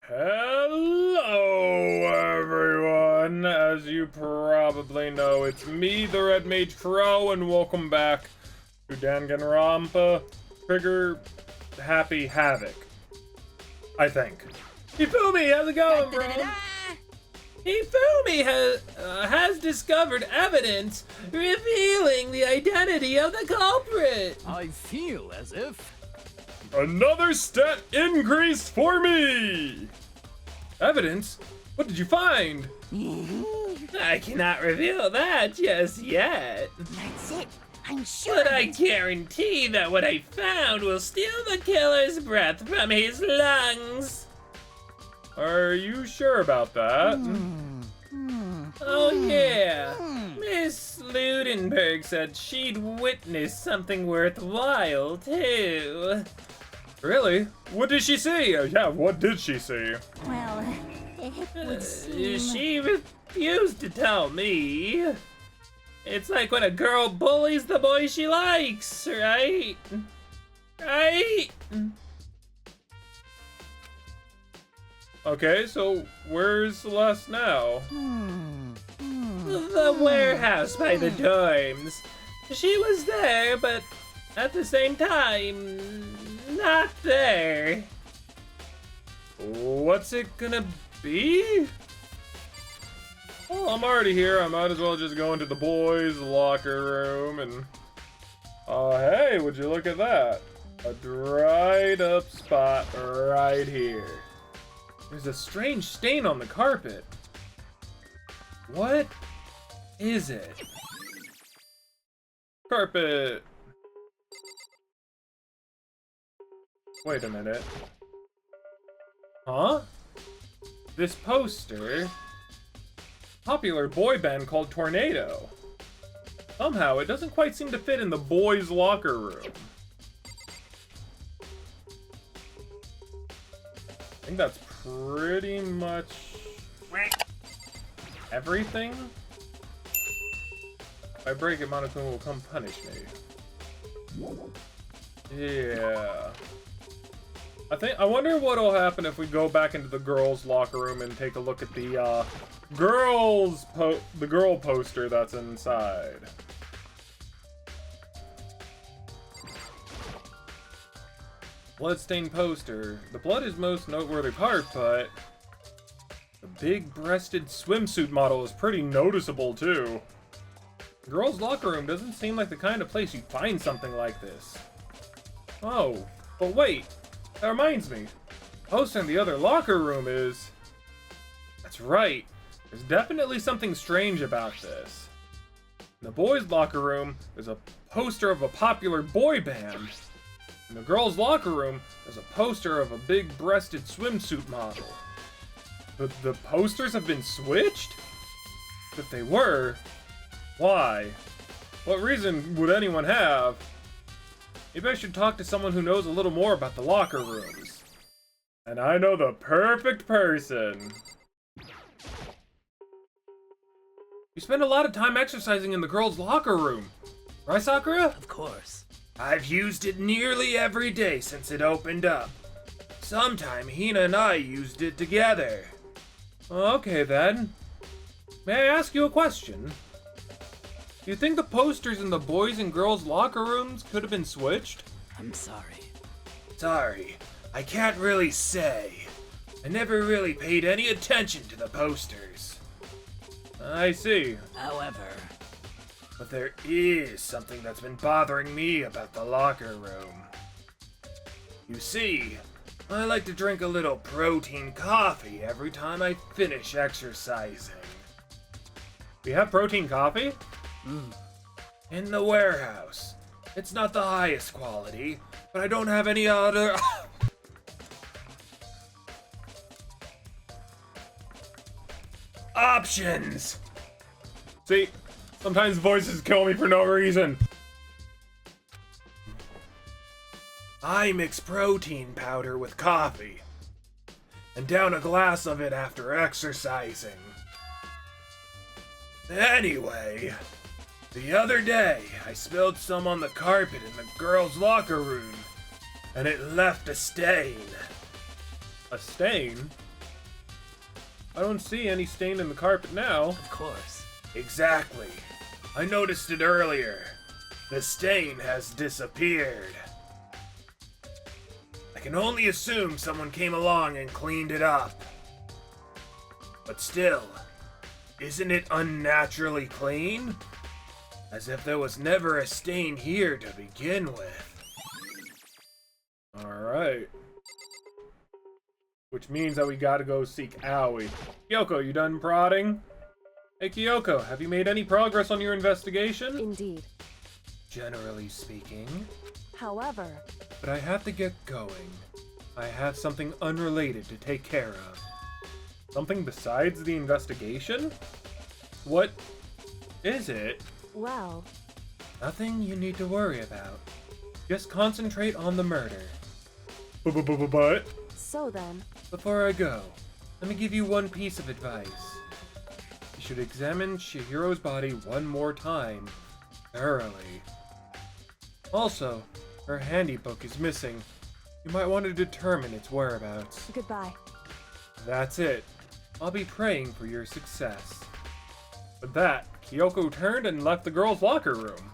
Hello, everyone! As you probably know, it's me, the Theredmagekro, and welcome back to Danganronpa Trigger Happy Havoc. I think. Hifumi, how's it going, bro? Hifumi has discovered evidence revealing the identity of the culprit. I feel as if... Another stat increase for me! Evidence? What did you find? I cannot reveal that just yet. That's it. I'm sure. But I guarantee that what I found will steal the killer's breath from his lungs. Are you sure about that? Oh yeah. Miss Ludenberg said she'd witnessed something worthwhile too. Really? What did she see? Yeah, what did she see? Well, it would seem... She refused to tell me. It's like when a girl bullies the boy she likes, right? Right? Okay, so where's Celeste now? The warehouse by the dorms. She was there, but at the same time, not there. What's it gonna be? Well, I'm already here. I might as well just go into the boys' locker room and... hey, would you look at that? A dried up spot right here. There's a strange stain on the carpet. What is it? Carpet. Wait a minute. Huh? This poster? Popular boy band called Tornado. Somehow it doesn't quite seem to fit in the boys' locker room. I think that's pretty much everything. If I break it, Monokuma will come punish me. Yeah. I wonder what'll happen if we go back into the girls' locker room and take a look at the girl poster that's inside. Bloodstained poster. The blood is most noteworthy part, but the big-breasted swimsuit model is pretty noticeable too. The girls' locker room doesn't seem like the kind of place you'd find something like this. Oh, but wait. That reminds me. The poster in the other locker room is... That's right. There's definitely something strange about this. In the boys' locker room, there's a poster of a popular boy band. In the girls' locker room, there's a poster of a big-breasted swimsuit model. The posters have been switched? If they were, why? What reason would anyone have? Maybe I should talk to someone who knows a little more about the locker rooms. And I know the perfect person. You spend a lot of time exercising in the girls' locker room. Right, Sakura? Of course. I've used it nearly every day since it opened up. Sometime Hina and I used it together. Okay then. May I ask you a question? Do you think the posters in the boys' and girls' locker rooms could have been switched? I'm sorry. Sorry, I can't really say. I never really paid any attention to the posters. I see. However... But there is something that's been bothering me about the locker room. You see, I like to drink a little protein coffee every time I finish exercising. We have protein coffee? In the warehouse. It's not the highest quality, but I don't have any other... options! See, sometimes voices kill me for no reason. I mix protein powder with coffee and down a glass of it after exercising. Anyway, the other day I spilled some on the carpet in the girls' locker room and it left a stain. A stain? I don't see any stain in the carpet now. Of course. Exactly. I noticed it earlier. The stain has disappeared. I can only assume someone came along and cleaned it up. But still, isn't it unnaturally clean? As if there was never a stain here to begin with. Alright. Which means that we gotta go seek Aoi. Kyoko, you done prodding? Hey Kyoko, have you made any progress on your investigation? Indeed. Generally speaking. However, But I have to get going. I have something unrelated to take care of. Something besides the investigation? What is it? well, Nothing you need to worry about. Just concentrate on the murder. But so then, before I go, let me give you one piece of advice. You should examine Chihiro's body one more time, thoroughly. Also, her handy book is missing. You might want to determine its whereabouts. goodbye. That's it. I'll be praying for your success. With that, Kyoko turned and left the girls' locker room.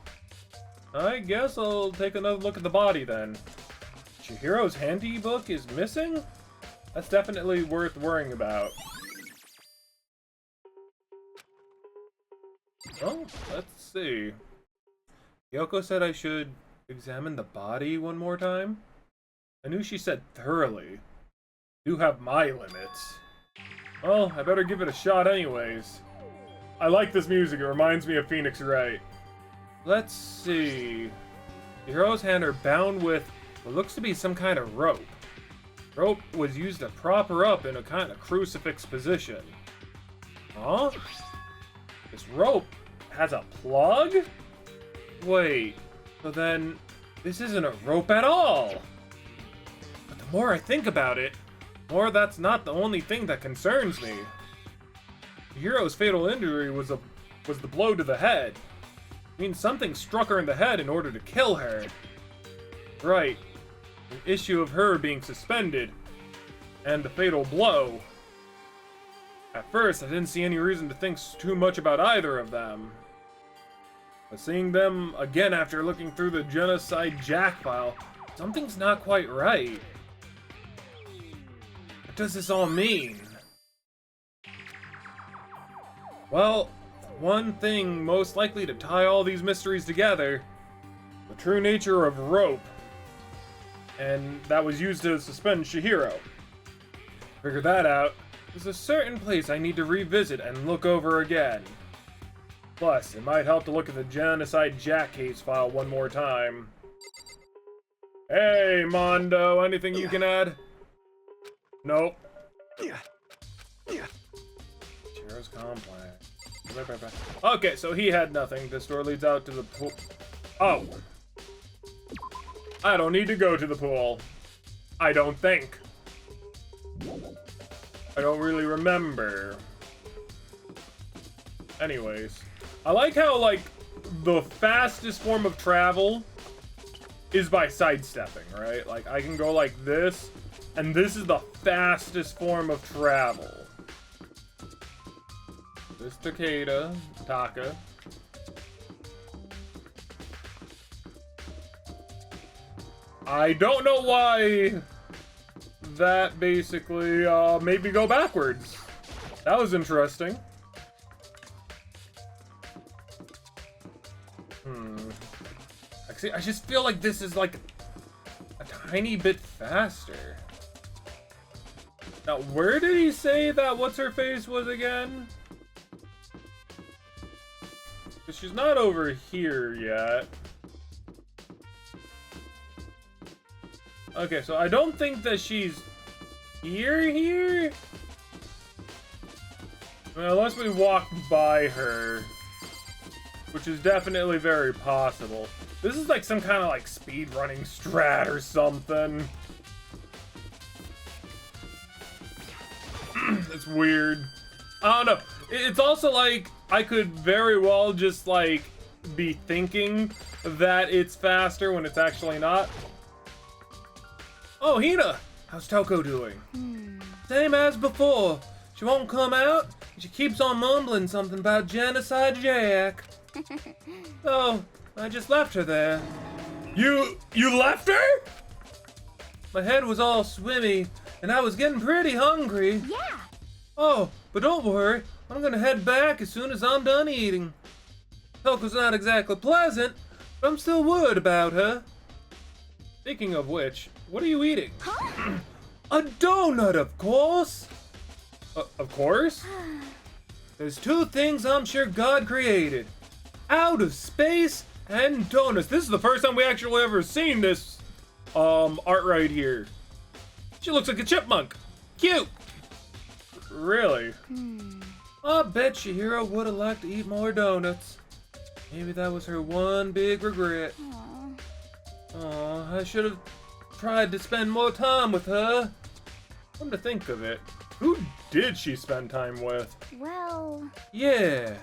I guess I'll take another look at the body then. Chihiro's handy book is missing? That's definitely worth worrying about. Oh, let's see. Kyoko said I should examine the body one more time? I knew she said thoroughly. Do have my limits. Well, I better give it a shot anyways. I like this music, it reminds me of Phoenix Wright. Let's see. Chihiro's hand are bound with what looks to be some kind of rope. Rope was used to prop her up in a kind of crucifix position. Huh? This rope has a plug? Wait, so then this isn't a rope at all. But the more I think about it, the more that's not the only thing that concerns me. Chihiro's fatal injury was the blow to the head. It means something struck her in the head in order to kill her. Right. An issue of her being suspended, and the fatal blow. At first, I didn't see any reason to think too much about either of them. But seeing them again after looking through the Genocide Jack file, something's not quite right. What does this all mean? Well, one thing most likely to tie all these mysteries together, the true nature of rope, and that was used to suspend Chihiro. Figure that out, there's a certain place I need to revisit and look over again. Plus, it might help to look at the Genocide Jack case file one more time. Hey, Mondo, anything you can add? Nope. Chihiro's complex. Okay, so he had nothing. This door leads out to the pool. Oh. I don't need to go to the pool. I don't think. I don't really remember. Anyways. I like how, like, the fastest form of travel is by sidestepping, right? Like, I can go like this, and this is the fastest form of travel. This Taka. I don't know why that basically made me go backwards. That was interesting. Actually, I just feel like this is like a tiny bit faster. Now, where did he say that what's-her-face was again? Because she's not over here yet. Okay, so I don't think that she's here? I mean, unless we walk by her. Which is definitely very possible. This is like some kind of like speedrunning strat or something. It's weird. I don't know. It's also like I could very well just like be thinking that it's faster when it's actually not. Oh, Hina! How's Toko doing? Same as before. She won't come out. She keeps on mumbling something about Genocide Jack. Oh, I just left her there. You left her? My head was all swimmy, and I was getting pretty hungry. Yeah. Oh, but don't worry. I'm gonna head back as soon as I'm done eating. Talk was not exactly pleasant, but I'm still worried about her. Speaking of which, what are you eating? Huh? A donut, of course. Of course? There's two things I'm sure God created. Outer space and donuts. This is the first time we actually ever seen this art right here. She looks like a chipmunk. Cute. Really? I bet Chihiro would have liked to eat more donuts. Maybe that was her one big regret. I should have tried to spend more time with her. Come to think of it, who did she spend time with? Well... Yeah,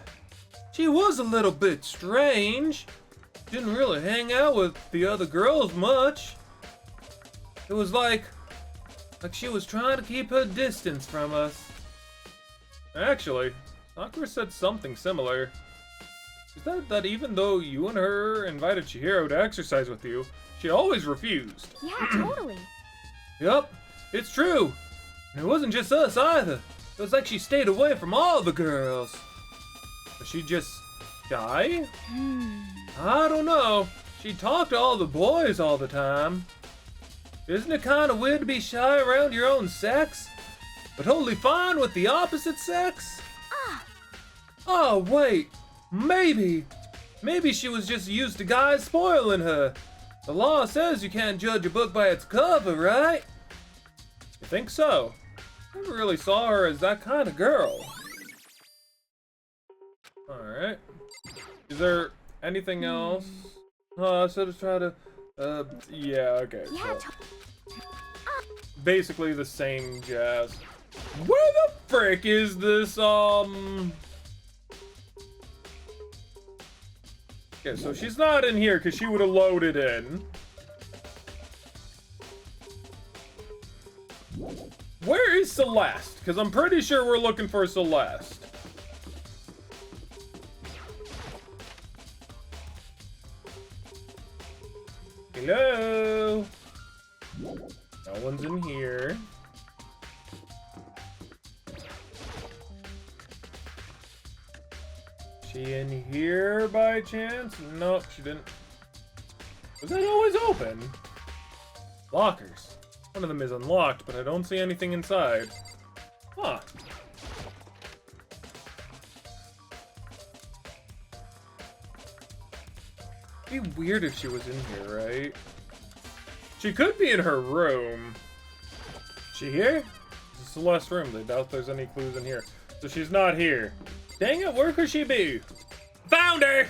she was a little bit strange. Didn't really hang out with the other girls much. It was like she was trying to keep her distance from us. Actually, Sakura said something similar. She said that even though you and her invited Chihiro to exercise with you, she always refused. Yeah, totally. Yup, it's true. And it wasn't just us either. It was like she stayed away from all the girls. Was she just shy? I don't know. She talked to all the boys all the time. Isn't it kind of weird to be shy around your own sex, but totally fine with the opposite sex? Oh, wait. Maybe she was just used to guys spoiling her. The law says you can't judge a book by its cover, right? You think so? Never really saw her as that kind of girl. Alright. Is there anything else? Oh, I should have tried to... yeah, okay. Yeah, So basically the same jazz. Where the frick is this, Okay, so she's not in here because she would have loaded in. Where is Celeste? Because I'm pretty sure we're looking for Celeste. Hello? No one's in here. She in here by chance? Nope, she didn't. Was that always open? Lockers. One of them is unlocked, but I don't see anything inside. Huh. It'd be weird if she was in here, right? She could be in her room. She here? This is Celeste's room. They doubt there's any clues in here. So she's not here. Dang it, where could she be? Found her!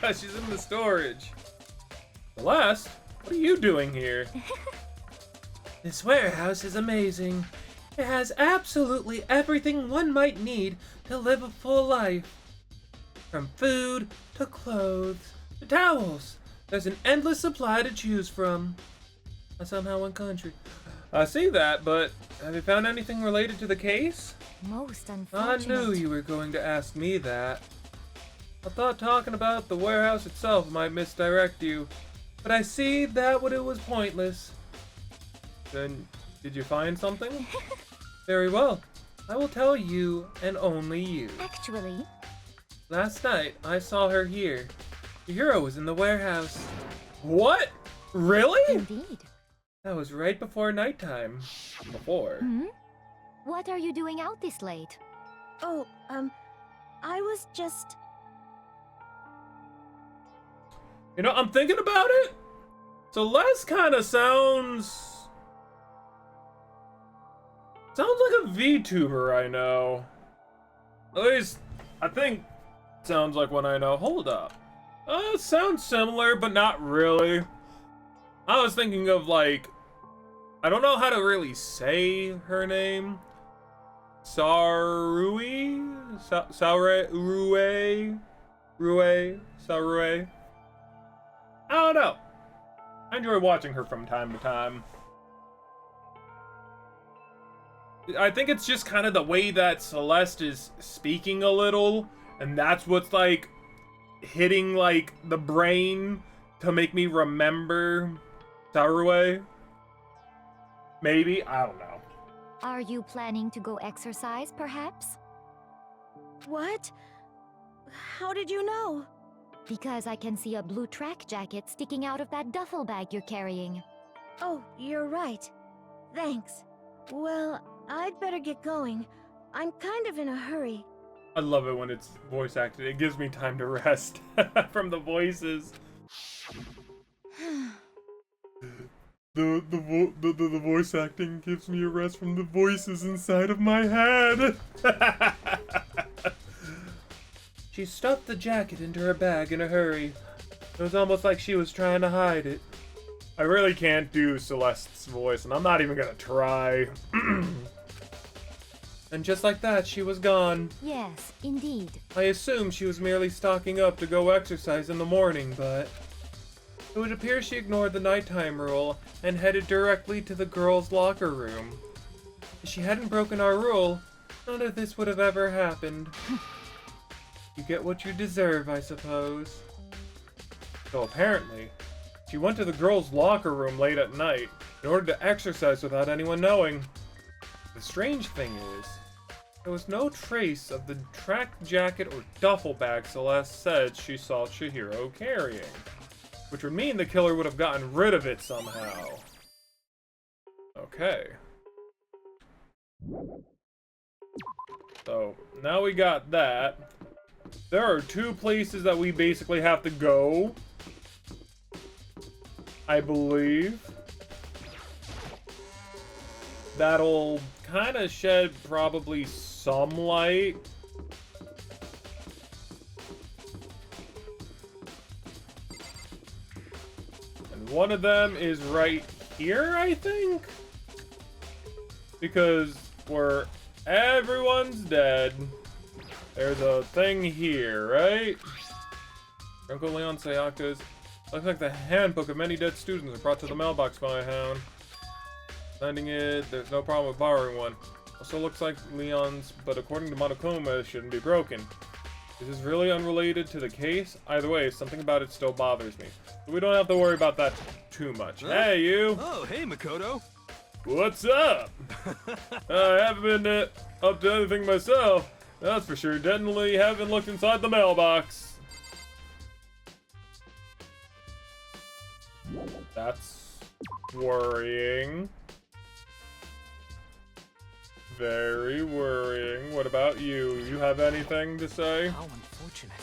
She's in the storage. Celeste, what are you doing here? This warehouse is amazing. It has absolutely everything one might need to live a full life. From food to clothes to towels. There's an endless supply to choose from. I somehow went country. I see that, but have you found anything related to the case? most I unfortunate. knew you were going to ask me that. I thought talking about the warehouse itself might misdirect you, but I see that it was pointless. Then, did you find something? Very well. I will tell you, and only you. Actually, Last night, I saw her here. The hero was in the warehouse. What? Really? indeed. That was right before nighttime. Before. What are you doing out this late? Oh, I was just... You know, I'm thinking about it. Celeste kind of sounds like a VTuber I know. At least, I think sounds like one I know. Hold up. It sounds similar, but not really. I was thinking of like, I don't know how to really say her name. Sarui? Sarui? I don't know. I enjoy watching her from time to time. I think it's just kind of the way that Celeste is speaking a little, and that's what's like hitting like the brain to make me remember Sarue. Maybe, I don't know. Are you planning to go exercise, perhaps? What? How did you know? Because I can see a blue track jacket sticking out of that duffel bag you're carrying. Oh, you're right. Thanks. Well, I'd better get going. I'm kind of in a hurry. I love it when it's voice acted. It gives me time to rest from the voices. The voice acting gives me a rest from the voices inside of my head. She stuffed the jacket into her bag in a hurry. It was almost like she was trying to hide it. I really can't do Celeste's voice, and I'm not even gonna try. And just like that, she was gone. Yes, indeed. I assumed she was merely stocking up to go exercise in the morning, but it would appear she ignored the nighttime rule and headed directly to the girls' locker room. If she hadn't broken our rule, none of this would have ever happened. You get what you deserve, I suppose. So apparently, she went to the girls' locker room late at night in order to exercise without anyone knowing. The strange thing is, there was no trace of the track jacket or duffel bag Celeste said she saw Chihiro carrying, which would mean the killer would have gotten rid of it somehow. Okay. So, now we got that. There are two places that we basically have to go, I believe. That'll kind of shed probably some light. And one of them is right here, I think? Because where everyone's dead, there's a thing here, right? Uncle Leon Sayaka's. Looks like the handbook of many dead students are brought to the mailbox by a hound. Finding it, there's no problem with borrowing one. Also looks like Leon's, but according to Monokuma, it shouldn't be broken. This is really unrelated to the case. Either way, something about it still bothers me. So we don't have to worry about that too much. Huh? Hey, you! Oh, hey, Makoto. What's up? I haven't been up to anything myself. That's for sure. Definitely haven't looked inside the mailbox. That's worrying. Very worrying. What about you? You have anything to say? How unfortunate.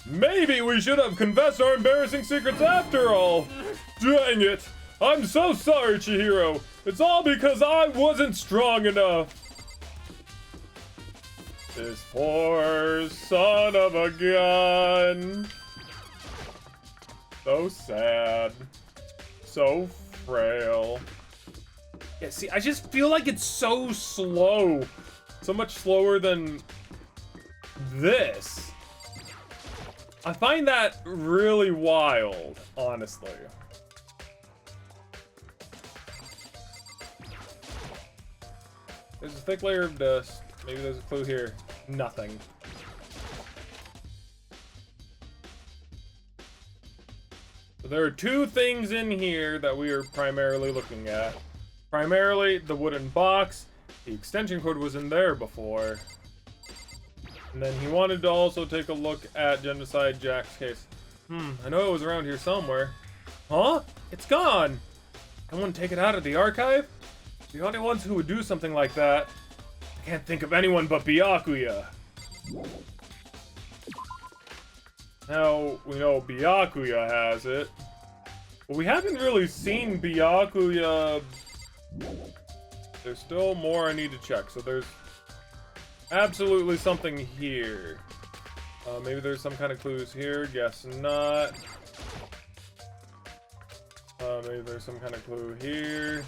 Maybe we should have confessed our embarrassing secrets after all. Dang it. I'm so sorry, Chihiro. It's all because I wasn't strong enough. This poor son of a gun. So sad. So frail. Yeah, see, I just feel like it's so slow. So much slower than this. I find that really wild, honestly. There's a thick layer of dust. Maybe there's a clue here. Nothing. So there are two things in here that we are primarily looking at. Primarily, the wooden box. The extension cord was in there before. And then he wanted to also take a look at Genocide Jack's case. I know it was around here somewhere. Huh? It's gone! Someone take it out of the archive? The only ones who would do something like that. I can't think of anyone but Byakuya. Now, we know Byakuya has it. But we haven't really seen Byakuya. There's still more I need to check. So there's absolutely something here. Maybe there's some kind of clues here. Guess not. Maybe there's some kind of clue here.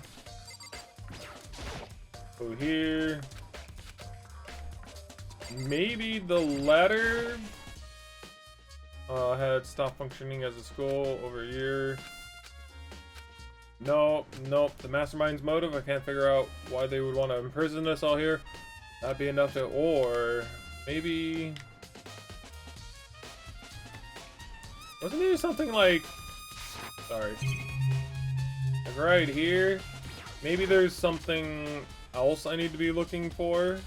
Clue here. Maybe the letter had stopped functioning as a school over here. No, nope. The mastermind's motive, I can't figure out why they would want to imprison us all here. That'd be enough to, or maybe... Wasn't there something like... Sorry. Like right here? Maybe there's something else I need to be looking for?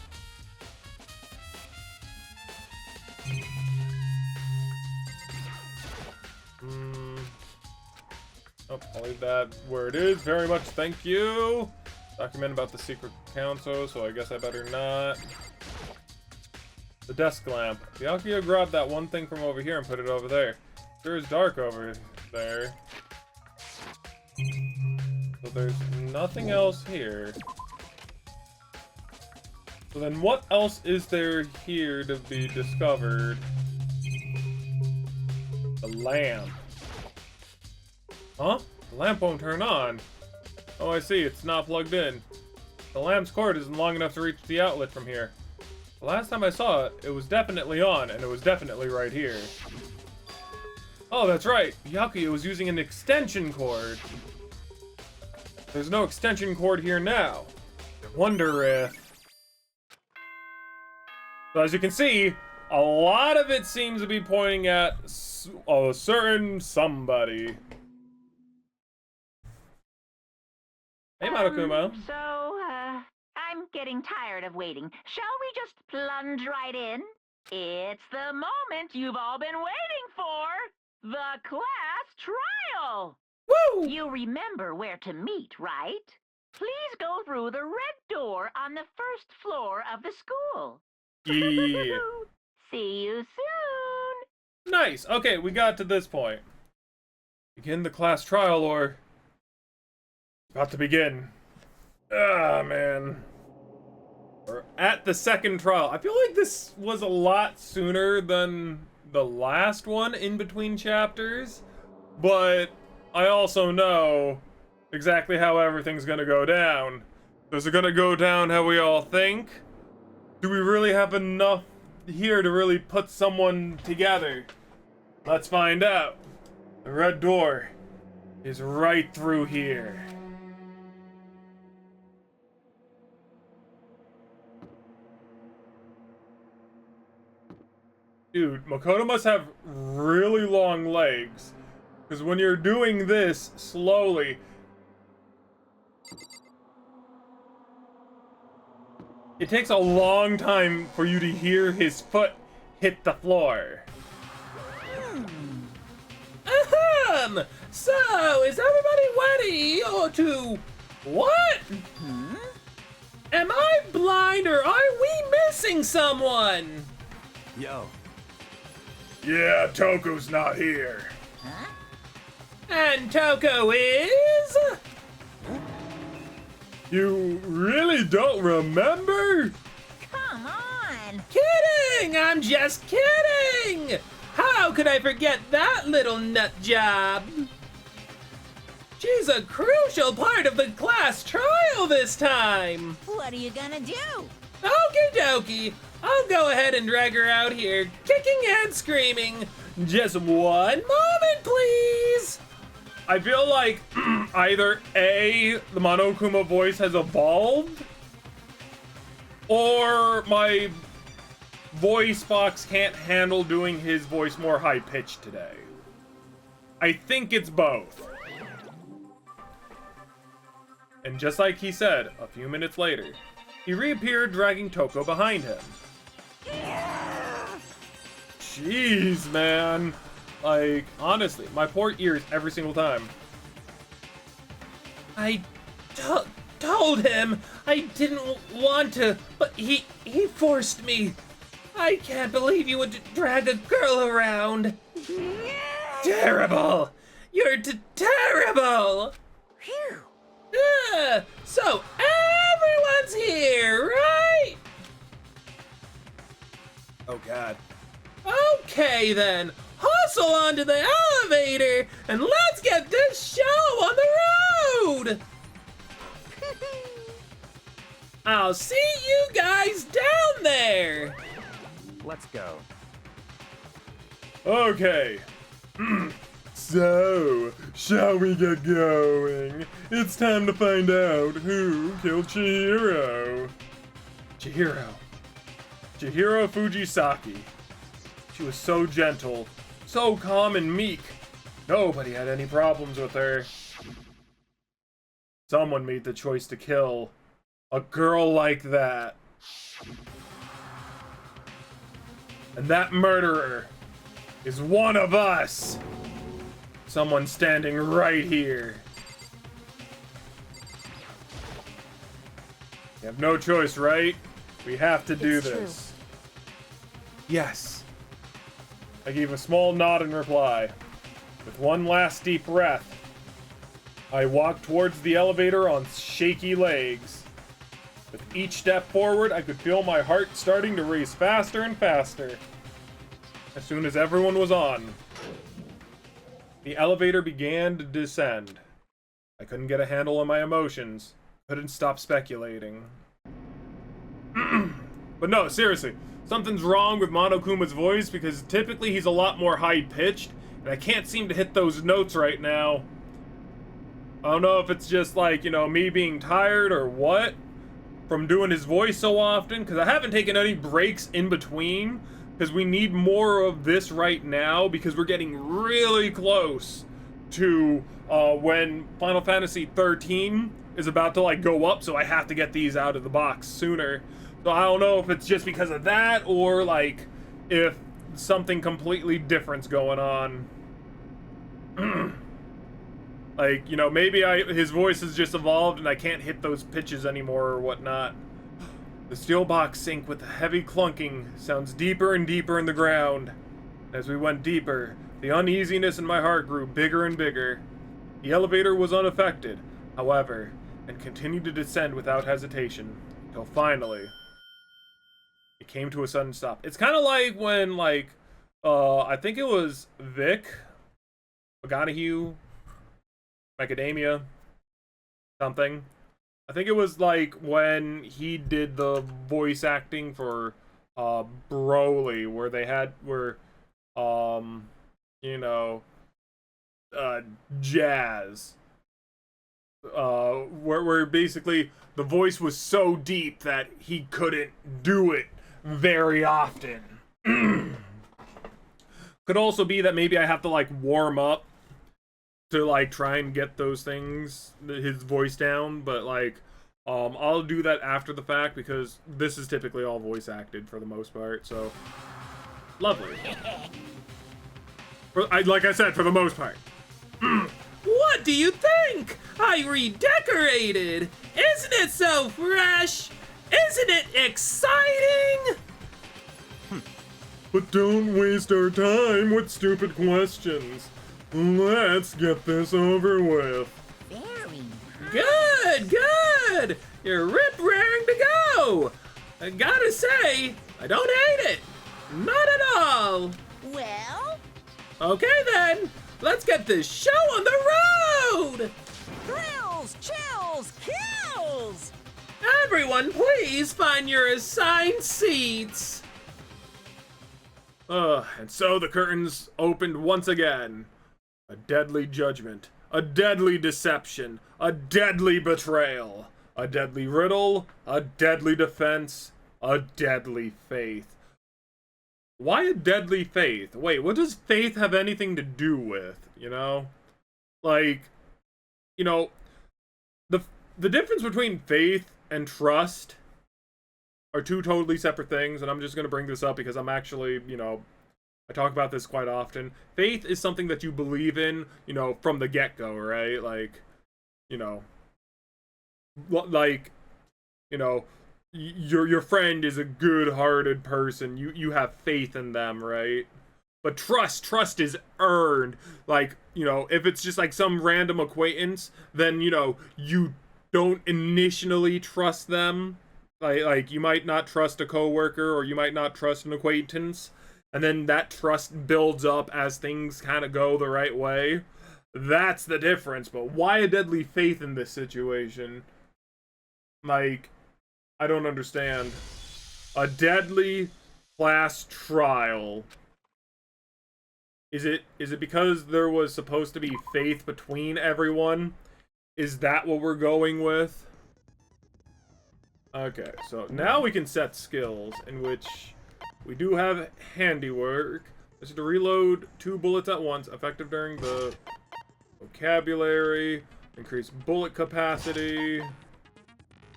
Oh, I'll leave that where it is. Very much, thank you. Document about the secret council, so I guess I better not. The desk lamp. Byakuya grabbed that one thing from over here and put it over there. Sure is dark over there. So there's nothing else here. So then what else is there here to be discovered? The lamp. Huh? The lamp won't turn on. Oh, I see. It's not plugged in. The lamp's cord isn't long enough to reach the outlet from here. The last time I saw it, it was definitely on, and it was definitely right here. Oh, that's right. Byakuya was using an extension cord. There's no extension cord here now. I wonder if... So as you can see, a lot of it seems to be pointing at a certain somebody. Hey, Monokuma. So, I'm getting tired of waiting. Shall we just plunge right in? It's the moment you've all been waiting for! The class trial! Woo! You remember where to meet, right? Please go through the red door on the first floor of the school. Yeah. See you soon! Nice. Okay, we got to this point. Begin the class trial, or... About to begin. Ah, man. We're at the second trial. I feel like this was a lot sooner than the last one in between chapters, but I also know exactly how everything's gonna go down. Is it gonna go down how we all think? Do we really have enough here to really put someone together? Let's find out. The red door is right through here. Dude, Makoto must have really long legs. Because when you're doing this slowly... It takes a long time for you to hear his foot hit the floor. Ahem! So, is everybody ready to... What? Am I blind or are we missing someone? Yo. Yeah, Toku's not here. And Toko is? You really don't remember? Come on! Kidding! I'm just kidding! How could I forget that little nut job? She's a crucial part of the class trial this time! What are you gonna do? Okie dokie! I'll go ahead and drag her out here, kicking and screaming. Just one moment, please! I feel like either A, the Monokuma voice has evolved, or my voice box can't handle doing his voice more high-pitched today. I think it's both. And just like he said, a few minutes later, he reappeared dragging Toko behind him. Jeez, man. Like, honestly, my poor ears every single time. I told him I didn't want to, but he forced me. I can't believe you would drag a girl around. Terrible! You're terrible! Phew! So everyone's here, right? Oh God. Okay then, hustle onto the elevator and let's get this show on the road! I'll see you guys down there! Let's go. Okay. So, shall we get going? It's time to find out who killed Chihiro. Chihiro Fujisaki. She was so gentle, so calm and meek. Nobody had any problems with her. Someone made the choice to kill a girl like that. And that murderer is one of us. Someone standing right here. You have no choice, right? We have to do this. Yes. I gave a small nod in reply. With one last deep breath, I walked towards the elevator on shaky legs. With each step forward, I could feel my heart starting to race faster and faster. As soon as everyone was on, the elevator began to descend. I couldn't get a handle on my emotions. Couldn't stop speculating. But no, seriously, something's wrong with Monokuma's voice because typically he's a lot more high-pitched, and I can't seem to hit those notes right now. I don't know if it's just like, you know, me being tired or what from doing his voice so often, because I haven't taken any breaks in between, because we need more of this right now, because we're getting really close to when Final Fantasy 13 is about to like go up, so I have to get these out of the box sooner. So I don't know if it's just because of that, or like if something completely different's going on. Like, you know, maybe his voice has just evolved and I can't hit those pitches anymore or whatnot. The steel box sank with a heavy clunking, sounds deeper and deeper in the ground. As we went deeper, the uneasiness in my heart grew bigger and bigger. The elevator was unaffected, however, and continued to descend without hesitation, until finally, it came to a sudden stop. It's kind of like when, like, I think it was Vic, McGonaghy, Macadamia, something. I think it was like when he did the voice acting for Broly, where they had you know, Jazz, where basically the voice was so deep that he couldn't do it very often. Could also be that maybe I have to like warm up to like try and get those things, his voice down, but like I'll do that after the fact because this is typically all voice acted for the most part, so lovely. Like I said, for the most part. What do you think? I redecorated! Isn't it so fresh? Isn't it exciting? But don't waste our time with stupid questions. Let's get this over with. Good, good! You're rip-raring to go! I gotta say, I don't hate it. Not at all. Well, Okay then, let's get this show on the road! thrills, chills, kills! Everyone, please find your assigned seats. And so the curtains opened once again. A deadly judgment, a deadly deception, a deadly betrayal, a deadly riddle, a deadly defense, a deadly faith. Why a deadly faith? Wait, what does faith have anything to do with, you know? Like, you know, the difference between faith and trust are two totally separate things, and I'm just going to bring this up because I'm actually, you know, I talk about this quite often. Faith is something that you believe in, you know, from the get-go, right? Like, you know, like, you know, your friend is a good-hearted person. You have faith in them, right? But trust is earned. Like, you know, if it's just like some random acquaintance, then, you know, you don't initially trust them. Like you might not trust a coworker, or you might not trust an acquaintance, and then that trust builds up as things kind of go the right way. That's the difference. But why a deadly faith in this situation? Like, I don't understand. A deadly class trial Is it because there was supposed to be faith between everyone? Is that what we're going with? Okay, so now we can set skills, in which we do have handiwork. This is to reload 2 bullets at once, effective during the vocabulary, increase bullet capacity.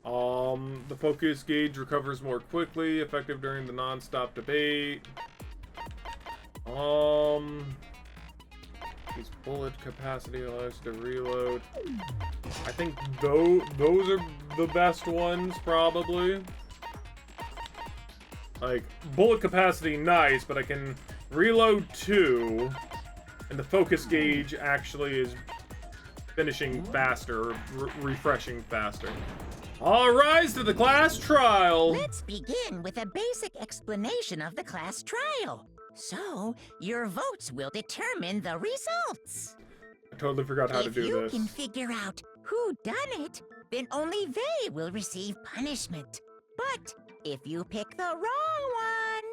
The focus gauge recovers more quickly, effective during the non-stop debate. These bullet capacity allows to reload. I think those are the best ones, probably. Like, bullet capacity, nice, but I can reload 2, and the focus gauge actually is finishing faster, refreshing faster. All rise to the class trial! Let's begin with a basic explanation of the class trial. So, your votes will determine the results. I totally forgot how to do If you this. can figure out who done it, then only they will receive punishment. But if you pick the wrong one,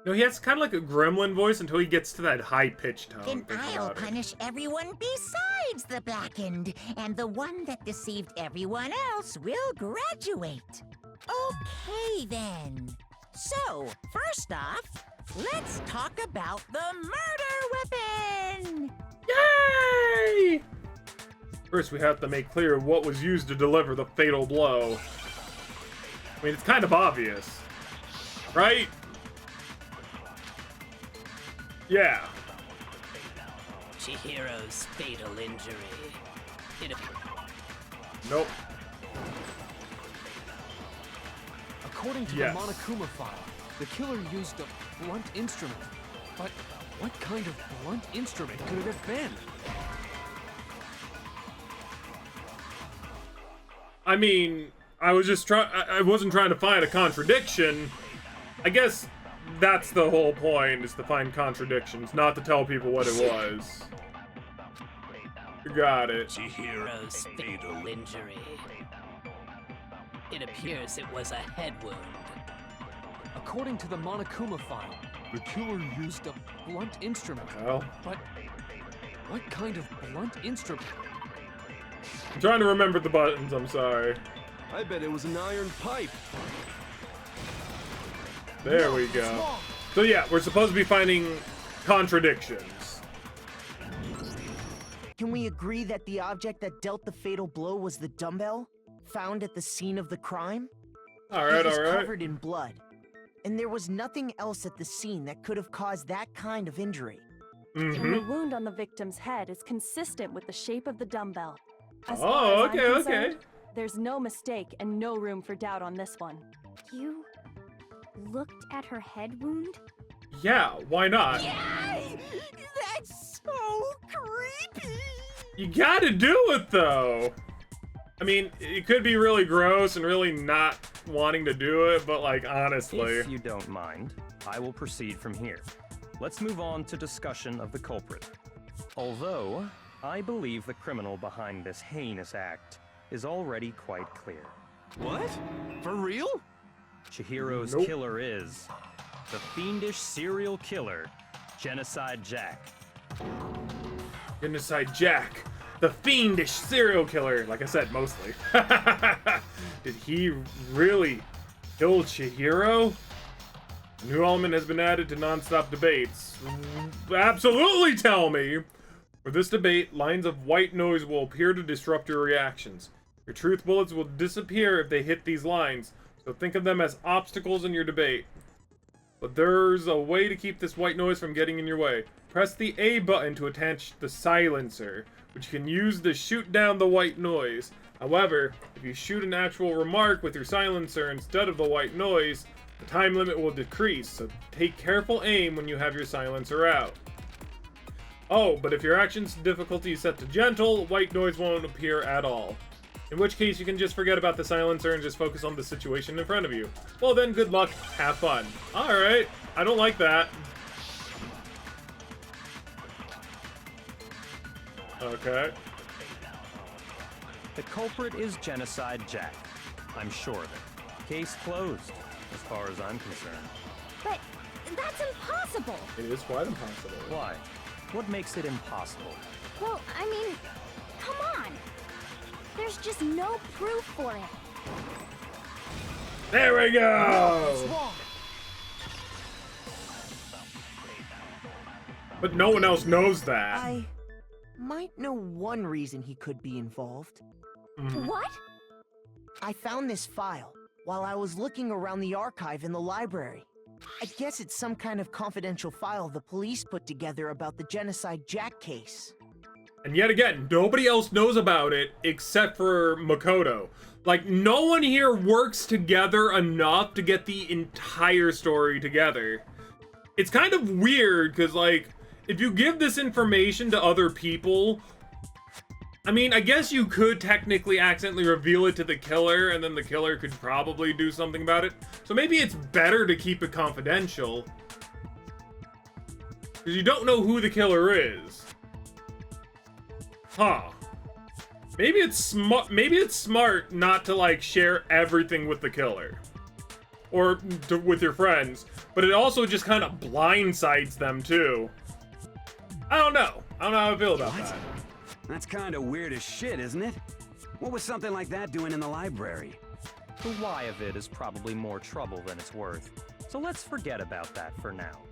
No, he has kind of like a gremlin voice until he gets to that high-pitched tone. then Think I'll about it. punish everyone besides the blackened, and the one that deceived everyone else will graduate. Okay, then. So, first off, let's talk about the murder weapon! Yay! First, we have to make clear what was used to deliver the fatal blow. I mean, it's kind of obvious, right? Yeah. Chihiro's fatal injury. Nope. According to Yes. the Monokuma file, the killer used a blunt instrument. But what kind of blunt instrument could it have been? I mean, I wasn't trying to find a contradiction. I guess that's the whole point, is to find contradictions, not to tell people what it was. Got it. Chihiro's fatal injury. It appears it was a head wound. According to the Monokuma file, the killer used a blunt instrument. Well, But what kind of blunt instrument? I'm trying to remember the buttons, I'm sorry. I bet it was an iron pipe. There we go. So yeah, we're supposed to be finding contradictions. Can we agree that the object that dealt the fatal blow was the dumbbell found at the scene of the crime? Alright, It was alright. covered in blood, and there was nothing else at the scene that could have caused that kind of injury. And the Mm-hmm. wound on the victim's head is consistent with the shape of the dumbbell. As Oh, far as okay, I'm okay. concerned, there's no mistake and no room for doubt on this one. You looked at her head wound? Yeah, why not? Yay! That's so creepy! You gotta do it, though! I mean, it could be really gross and really not wanting to do it, but, like, honestly... If you don't mind, I will proceed from here. Let's move on to discussion of the culprit. Although, I believe the criminal behind this heinous act is already quite clear. What? For real? Chihiro's Nope. killer is the fiendish serial killer, Genocide Jack. Genocide Jack, the fiendish serial killer, like I said, mostly. Did he really kill Chihiro? A new element has been added to non-stop debates. Absolutely tell me! For this debate, lines of white noise will appear to disrupt your reactions. Your truth bullets will disappear if they hit these lines, so think of them as obstacles in your debate. But there's a way to keep this white noise from getting in your way. Press the A button to attach the silencer, which you can use to shoot down the white noise. However, if you shoot an actual remark with your silencer instead of the white noise, the time limit will decrease, so take careful aim when you have your silencer out. Oh, but if your action's difficulty is set to gentle, white noise won't appear at all. In which case, you can just forget about the silencer and just focus on the situation in front of you. Well then, good luck, have fun. Alright, I don't like that. Okay. The culprit is Genocide Jack. I'm sure of it. Case closed, as far as I'm concerned. But that's impossible! It is quite impossible. Why? what makes it impossible? Well, I mean, come on. There's just no proof for it. There we go! But no one else knows that. I might know one reason he could be involved. What? I found this file while I was looking around the archive in the library. I guess it's some kind of confidential file the police put together about the Genocide Jack case. And yet again, nobody else knows about it except for Makoto. Like, no one here works together enough to get the entire story together. It's kind of weird, because, like, if you give this information to other people, I mean, I guess you could technically accidentally reveal it to the killer, and then the killer could probably do something about it. So maybe it's better to keep it confidential. Because you don't know who the killer is. Huh. Maybe it's smart not to, like, share everything with the killer. Or with your friends. But it also just kind of blindsides them, too. I don't know. I don't know how I feel about that. That's kind of weird as shit, isn't it? What was something like that doing in the library? The why of it is probably more trouble than it's worth. So let's forget about that for now.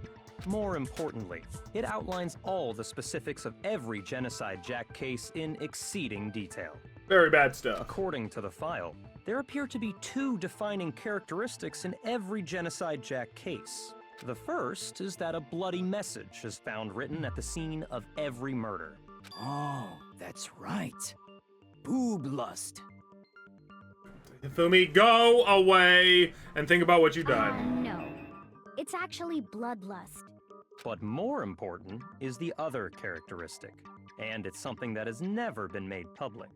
More importantly, it outlines all the specifics of every Genocide Jack case in exceeding detail. Very bad stuff. According to the file, there appear to be two defining characteristics in every Genocide Jack case. The first is that a bloody message is found written at the scene of every murder. Oh, that's right. Boob lust. Fumi, go away and think about what you've done. No. It's actually bloodlust. But more important is the other characteristic, and it's something that has never been made public.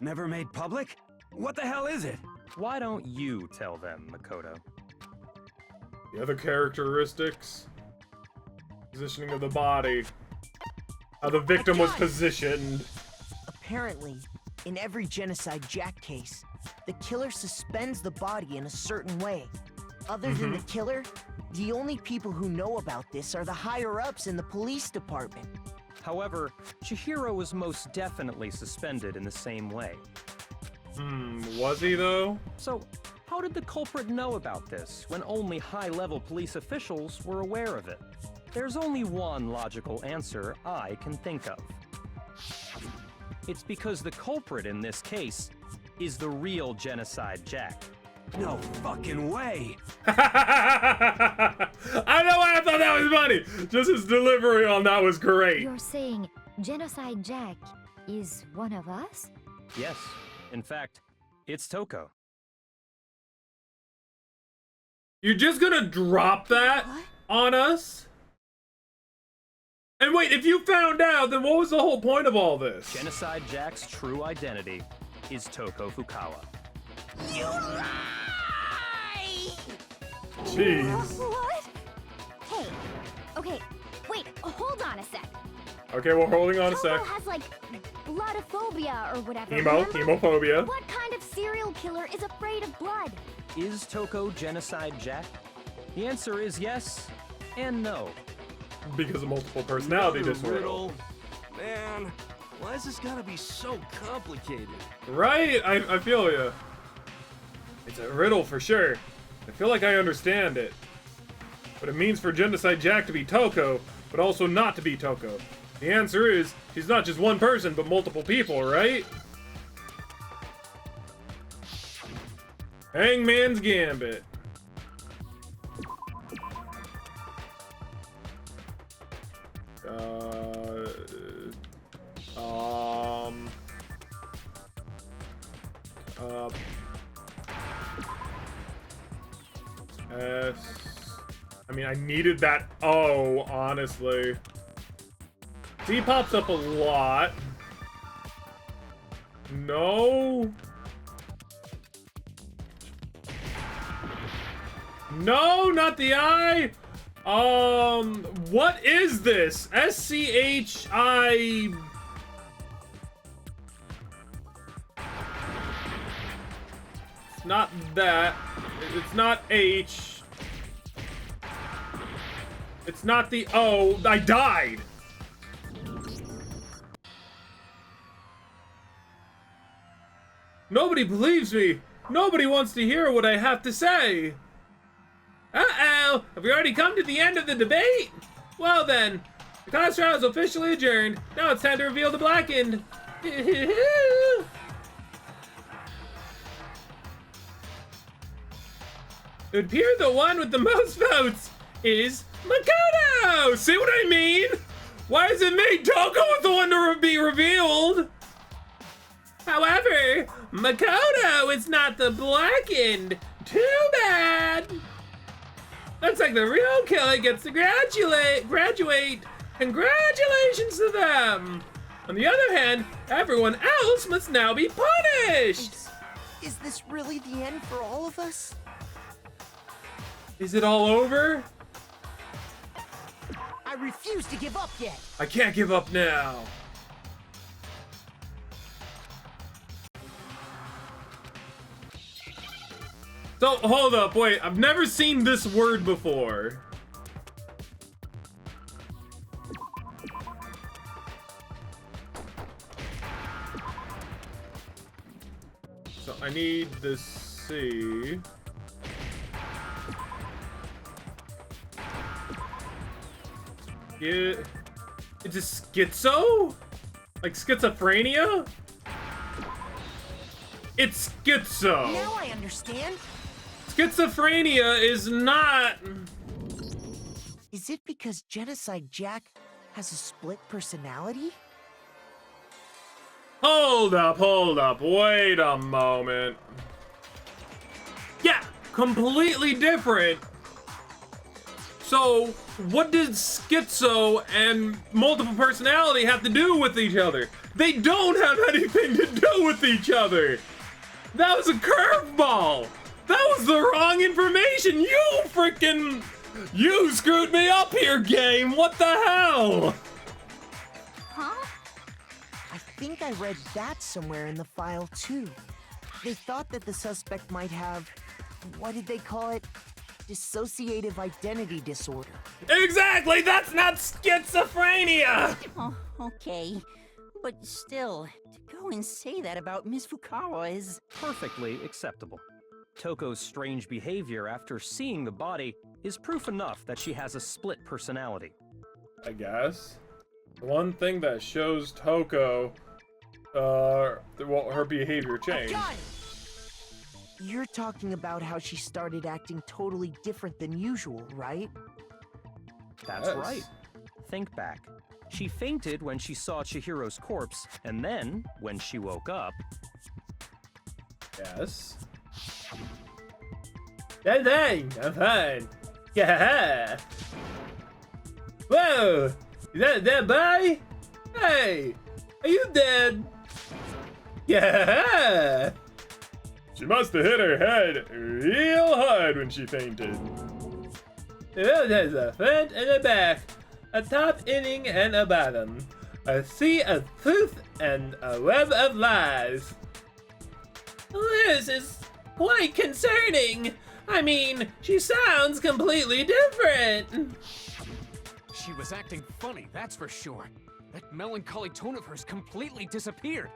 Never made public? What the hell is it? Why don't you tell them, Makoto? The other characteristics. Positioning of the body. How the victim was positioned. Apparently, in every Genocide Jack case, the killer suspends the body in a certain way. Other than the killer, the only people who know about this are the higher-ups in the police department. However, Chihiro was most definitely suspended in the same way. Was he though? So, how did the culprit know about this when only high-level police officials were aware of it? There's only one logical answer I can think of. It's because the culprit in this case is the real Genocide Jack. No fucking way! I don't know why I thought that was funny! Just his delivery on that was great. You're saying Genocide Jack is one of us? Yes. In fact, it's Toko. You're just gonna drop that on us? And wait, if you found out, then what was the whole point of all this? Genocide Jack's true identity is Toko Fukawa. You lie! Jeez. What? Hey, okay, wait, hold on a sec. Okay, we're holding on a Toko sec. has, like, bloodophobia or whatever. Hemophobia. What kind of serial killer is afraid of blood? Is Toko Genocide Jack? The answer is yes and no. Because of multiple personality disorder. Riddle. Man, why is this gotta be so complicated? Right? I feel you. It's a riddle for sure. I feel like I understand it. But it means for Genocide Jack to be Toko, but also not to be Toko. The answer is, he's not just one person, but multiple people, right? Hangman's Gambit. I mean, I needed that O, honestly. D pops up a lot. No. No, not the I. What is this? SCHI. It's not that. It's not H. It's not the O. I died. Nobody believes me. Nobody wants to hear what I have to say. Uh-oh, have we already come to the end of the debate? Well then, the class trial is officially adjourned. Now it's time to reveal the blackened. It would appear the one with the most votes is Makoto! See what I mean? Why is it me? Toko was the one to be revealed! However, Makoto is not the blackened. Too bad! Looks like the real killer gets to graduate. Congratulations to them! On the other hand, everyone else must now be punished! Is this really the end for all of us? Is it all over? I refuse to give up yet. I can't give up now. So, hold up, wait, I've never seen this word before. So, I need to see. Yeah, it's a schizo? Like schizophrenia? It's schizo. Now I understand. Schizophrenia is not... Is it because Genocide Jack has a split personality? Hold up, wait a moment. Yeah, completely different. So, what did schizo and multiple personality have to do with each other? They don't have anything to do with each other. That was a curveball. That was the wrong information. You screwed me up here, game. What the hell? Huh? I think I read that somewhere in the file too. They thought that the suspect might have, what did they call it? Dissociative identity disorder. Exactly, that's not schizophrenia! Oh, okay. But still, to go and say that about Miss Fukawa is... perfectly acceptable. Toko's strange behavior after seeing the body is proof enough that she has a split personality. I guess. The one thing that shows Toko, her behavior changed. You're talking about how she started acting totally different than usual, right? That's right. Think back. She fainted when she saw Chihiro's corpse, and then, when she woke up... Yes. I'm fine. Yeah. Whoa! Is that a dead body? Hey! Are you dead? Yeah! She must have hit her head real hard when she fainted. Oh, there's a front and a back, a top inning and a bottom, a sea of truth and a web of lies. This is quite concerning. I mean, she sounds completely different. She was acting funny, that's for sure. That melancholy tone of hers completely disappeared.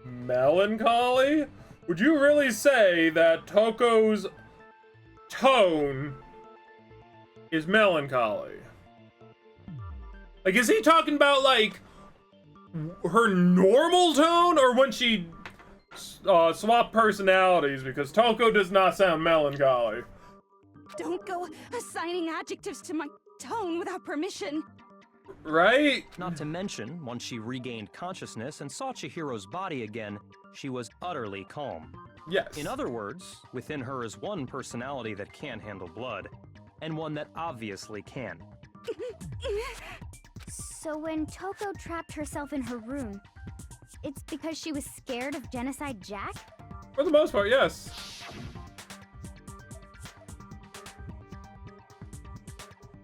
Melancholy? Would you really say that Toko's tone is melancholy? Like, is he talking about, like, her normal tone, or when she swapped personalities? Because Toko does not sound melancholy. Don't go assigning adjectives to my tone without permission. Right? Not to mention, once she regained consciousness and saw Chihiro's body again, she was utterly calm. Yes. In other words, within her is one personality that can't handle blood, and one that obviously can. So when Toko trapped herself in her room, it's because she was scared of Genocide Jack? For the most part, yes.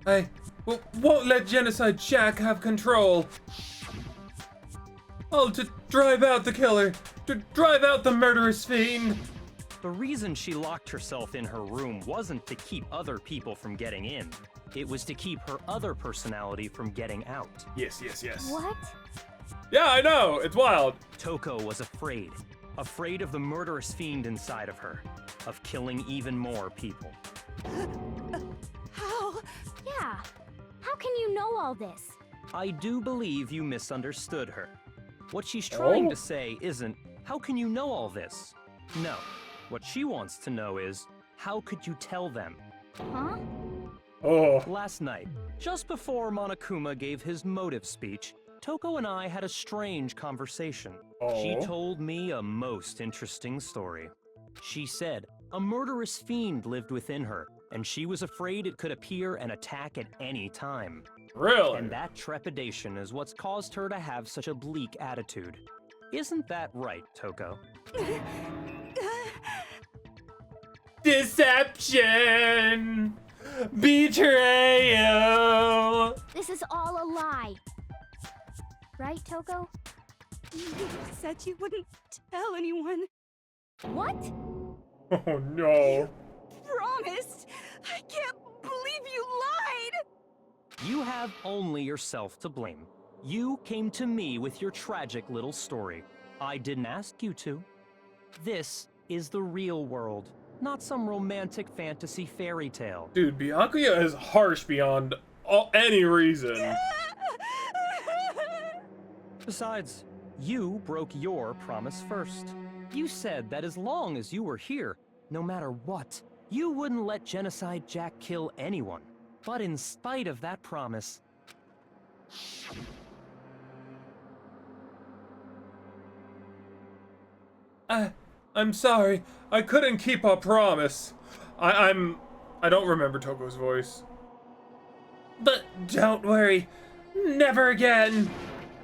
I won't let Genocide Jack have control. To drive out the killer, to drive out the murderous fiend. The reason she locked herself in her room wasn't to keep other people from getting in. It was to keep her other personality from getting out. Yes. What? Yeah, I know, it's wild. Toko was afraid afraid of the murderous fiend inside of her, of killing even more people. How? Yeah. How can you know all this? I do believe you misunderstood her. What she's trying to say isn't, how can you know all this? No. What she wants to know is, how could you tell them? Huh? Oh. Last night, just before Monokuma gave his motive speech, Toko and I had a strange conversation. She told me a most interesting story. She said a murderous fiend lived within her, and she was afraid it could appear and attack at any time. Really? And that trepidation is what's caused her to have such a bleak attitude. Isn't that right, Toko? Deception! Betrayal! This is all a lie. Right, Toko? You said you wouldn't tell anyone. What? Oh no. Promised! I can't believe you lied! You have only yourself to blame. You came to me with your tragic little story. I didn't ask you to. This is the real world, not some romantic fantasy fairy tale. Dude, Byakuya is harsh beyond any reason. Besides, you broke your promise first. You said that as long as you were here, no matter what, you wouldn't let Genocide Jack kill anyone. But in spite of that promise, I'm sorry. I couldn't keep our promise. I don't remember Toko's voice. But don't worry. Never again.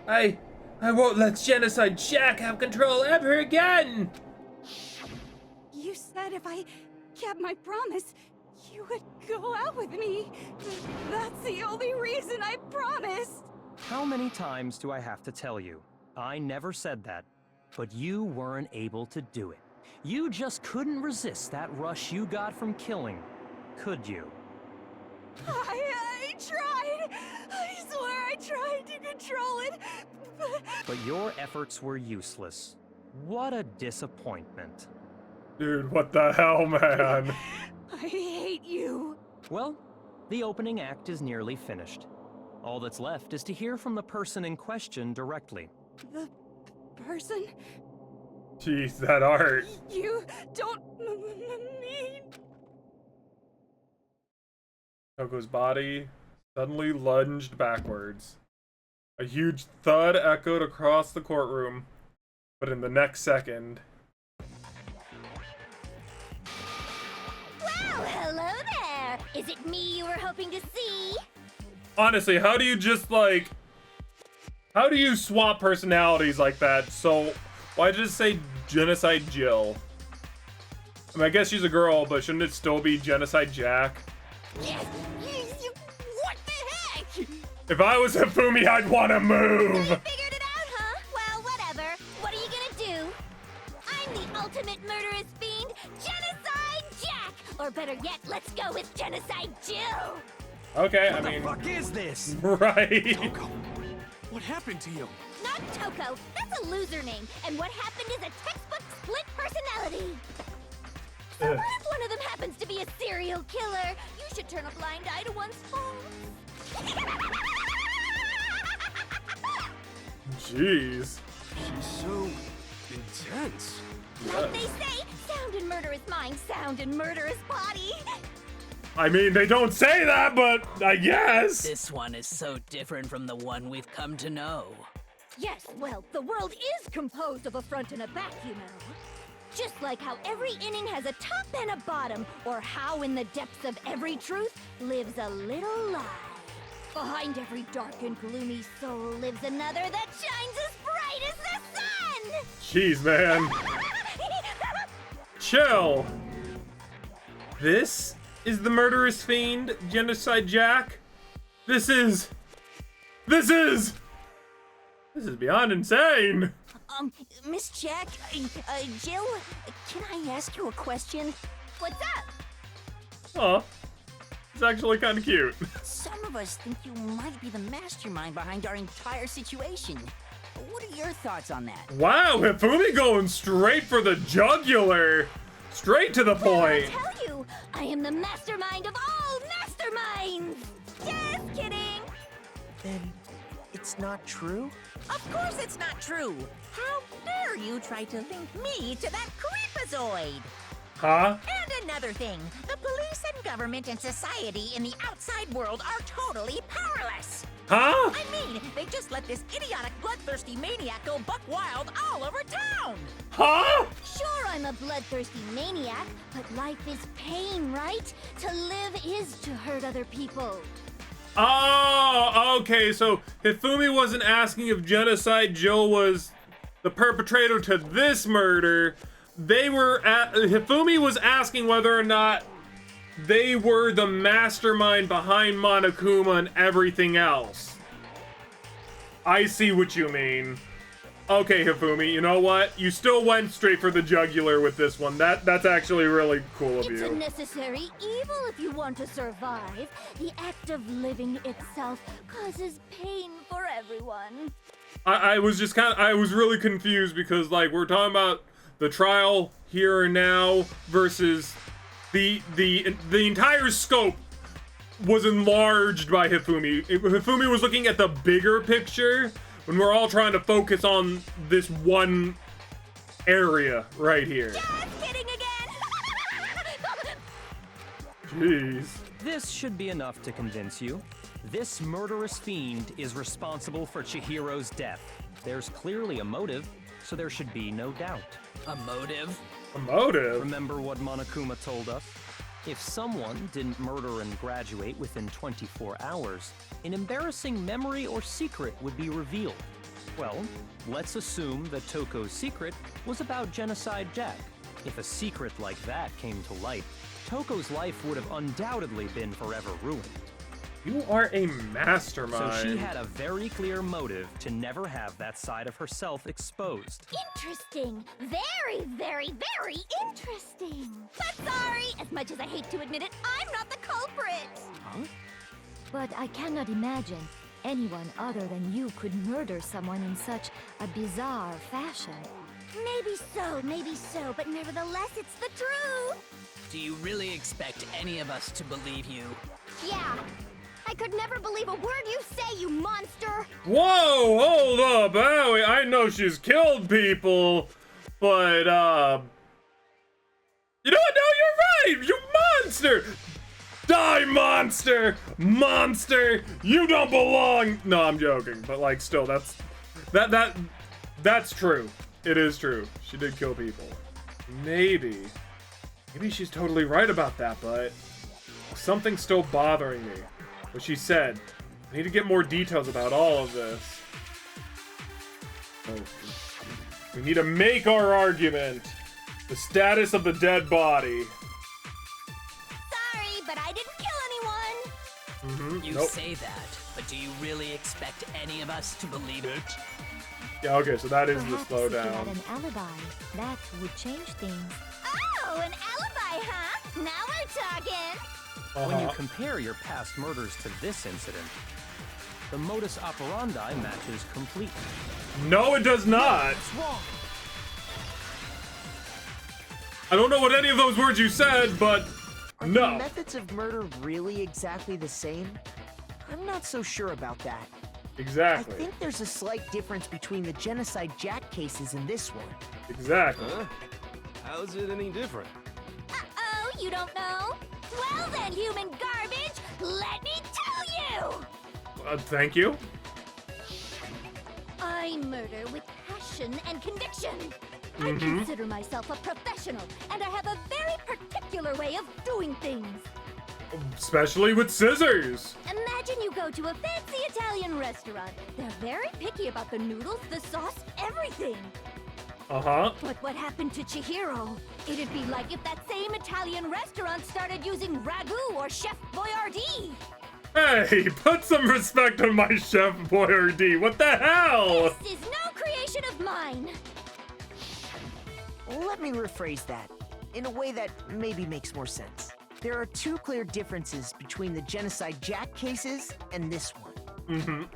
I won't let Genocide Jack have control ever again. You said if I kept my promise, you would go out with me. That's the only reason I promised. how many times do I have to tell you? I never said that, but you weren't able to do it. You just couldn't resist that rush you got from killing, could you? I tried! I swear I tried to control it, But your efforts were useless. What a disappointment. Dude, what the hell, man? I hate you. Well, the opening act is nearly finished. All that's left is to hear from the person in question directly. The person? Jeez, that art. You don't mean... Toko's body suddenly lunged backwards. A huge thud echoed across the courtroom, but in the next second... Well, hello there! Is it me you were hoping to see? Honestly, how do you just, like... How do you swap personalities like that? So, why just say Genocide Jill? I mean, I guess she's a girl, but shouldn't it still be Genocide Jack? What the heck? If I was Hifumi, I'd want to move! Figured it out, huh? Well, whatever. What are you gonna do? I'm the ultimate murderous fiend, Genocide Jack! Or better yet, let's go with Genocide Jill! Okay, What I mean... What the fuck is this? Right. Toko, what happened to you? Not Toko. That's a loser name. And what happened is a textbook split personality. So what if one of them happens to be a serial killer? You should turn a blind eye to one's faults. Jeez. She's so intense. Like they say, sound in murderous mind, sound in murderous body. I mean, they don't say that, but I guess. This one is so different from the one we've come to know. Yes, well, the world is composed of a front and a back, you know. Just like how every inning has a top and a bottom, or how in the depths of every truth lives a little lie. Behind every dark and gloomy soul lives another that shines as bright as the sun! Jeez, man. Chill. This is the murderous fiend, Genocide Jack? This is beyond insane. Miss Jack, Jill, can I ask you a question? What's up? Oh, it's actually kind of cute. Some of us think you might be the mastermind behind our entire situation. What are your thoughts on that? Wow, Hifumi going straight for the jugular. Straight to the point. Well, I'll tell you, I am the mastermind of all masterminds! Just kidding! Then it's not true? Of course it's not true. How dare you try to link me to that creepazoid? Huh? And another thing, the police and government and society in the outside world are totally powerless. Huh? I mean, they just let this idiotic, bloodthirsty maniac go buck wild all over town. Huh? Sure, I'm a bloodthirsty maniac, but life is pain, right? To live is to hurt other people. Oh, okay, so Hifumi wasn't asking if Genocide Joe was the perpetrator to this murder. Hifumi was asking whether or not they were the mastermind behind Monokuma and everything else. I see what you mean. Okay, Hifumi, you know what? You still went straight for the jugular with this one. That's actually really cool of It's you. a necessary evil if you want to survive. The act of living itself causes pain for everyone. I was just I was really confused because, like, we're talking about the trial here and now versus the entire scope was enlarged by Hifumi. Hifumi was looking at the bigger picture when we're all trying to focus on this one area right here. Just kidding again! Jeez. This should be enough to convince you. This murderous fiend is responsible for Chihiro's death. There's clearly a motive, so there should be no doubt. A motive? A motive? Remember what Monokuma told us? If someone didn't murder and graduate within 24 hours, an embarrassing memory or secret would be revealed. Well, let's assume that Toko's secret was about Genocide Jack. If a secret like that came to light, Toko's life would have undoubtedly been forever ruined. You are a mastermind. So she had a very clear motive to never have that side of herself exposed. Interesting. Very, very, very interesting. But sorry, as much as I hate to admit it, I'm not the culprit. Huh? But I cannot imagine anyone other than you could murder someone in such a bizarre fashion. Maybe so, but nevertheless, it's the truth. Do you really expect any of us to believe you? Yeah. I could never believe a word you say, you monster! Whoa, hold up, Howie. I know she's killed people, but, you know what? No, you're right! You monster! Die, monster! Monster! You don't belong! No, I'm joking, but, like, still, that's true. It is true. She did kill people. Maybe she's totally right about that, but something's still bothering me. What she said. I need to get more details about all of this. Oh, we need to make our argument. The status of the dead body. Sorry, but I didn't kill anyone! You say that, but do you really expect any of us to believe it? Yeah, okay, so that is the Perhaps if you had slowdown. an alibi, that would change things. Oh, an alibi, huh? Now we're talking! When you compare your past murders to this incident, the modus operandi matches completely. No, it does not. I don't know what any of those words you said, but Are no. the methods of murder really exactly the same? I'm not so sure about that. Exactly. I think there's a slight difference between the Genocide Jack cases and this one. Exactly. Huh? How's it any different? Uh-oh, you don't know? Well then, human garbage, let me tell you! Thank you. I murder with passion and conviction. I consider myself a professional, and I have a very particular way of doing things. Especially with scissors. Imagine you go to a fancy Italian restaurant. They're very picky about the noodles, the sauce, everything. Uh-huh. But what happened to Chihiro? It'd be like if that same Italian restaurant started using ragu or Chef Boyardee. Hey, put some respect on my Chef Boyardee. What the hell? This is no creation of mine. Let me rephrase that, in a way that maybe makes more sense. There are two clear differences between the Genocide Jack cases and this one.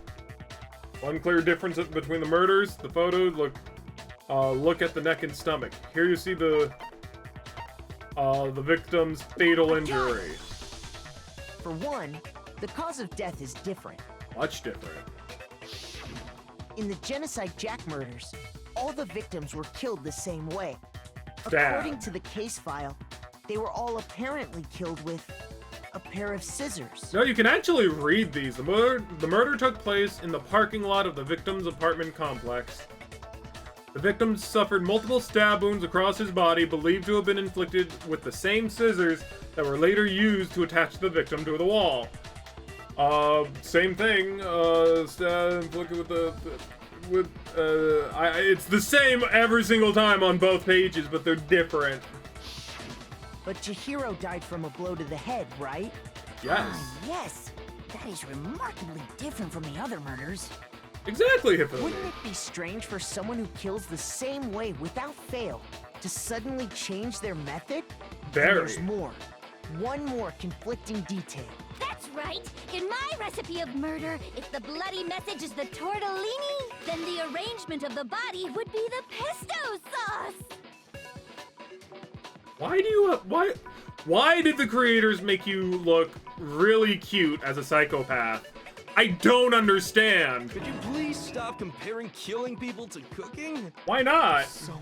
One clear difference between the murders, the photos, look at the neck and stomach. Here you see the victim's fatal injury. For one, the cause of death is different. Much different. In the Genocide Jack murders, all the victims were killed the same way. Damn. According to the case file, they were all apparently killed with a pair of scissors. No, you can actually read these. The murder took place in the parking lot of the victim's apartment complex. The victim suffered multiple stab wounds across his body, believed to have been inflicted with the same scissors that were later used to attach the victim to the wall. Same thing. Inflicted with it's the same every single time on both pages, but they're different. But Chihiro died from a blow to the head, right? Yes. Yes. That is remarkably different from the other murders. Exactly, Hippo. Wouldn't it be strange for someone who kills the same way without fail to suddenly change their method? Very. And there's more. One more conflicting detail. That's right! In my recipe of murder, if the bloody message is the tortellini, then the arrangement of the body would be the pesto sauce! Why did the creators make you look really cute as a psychopath? I don't understand. Could you please stop comparing killing people to cooking? Why not? So,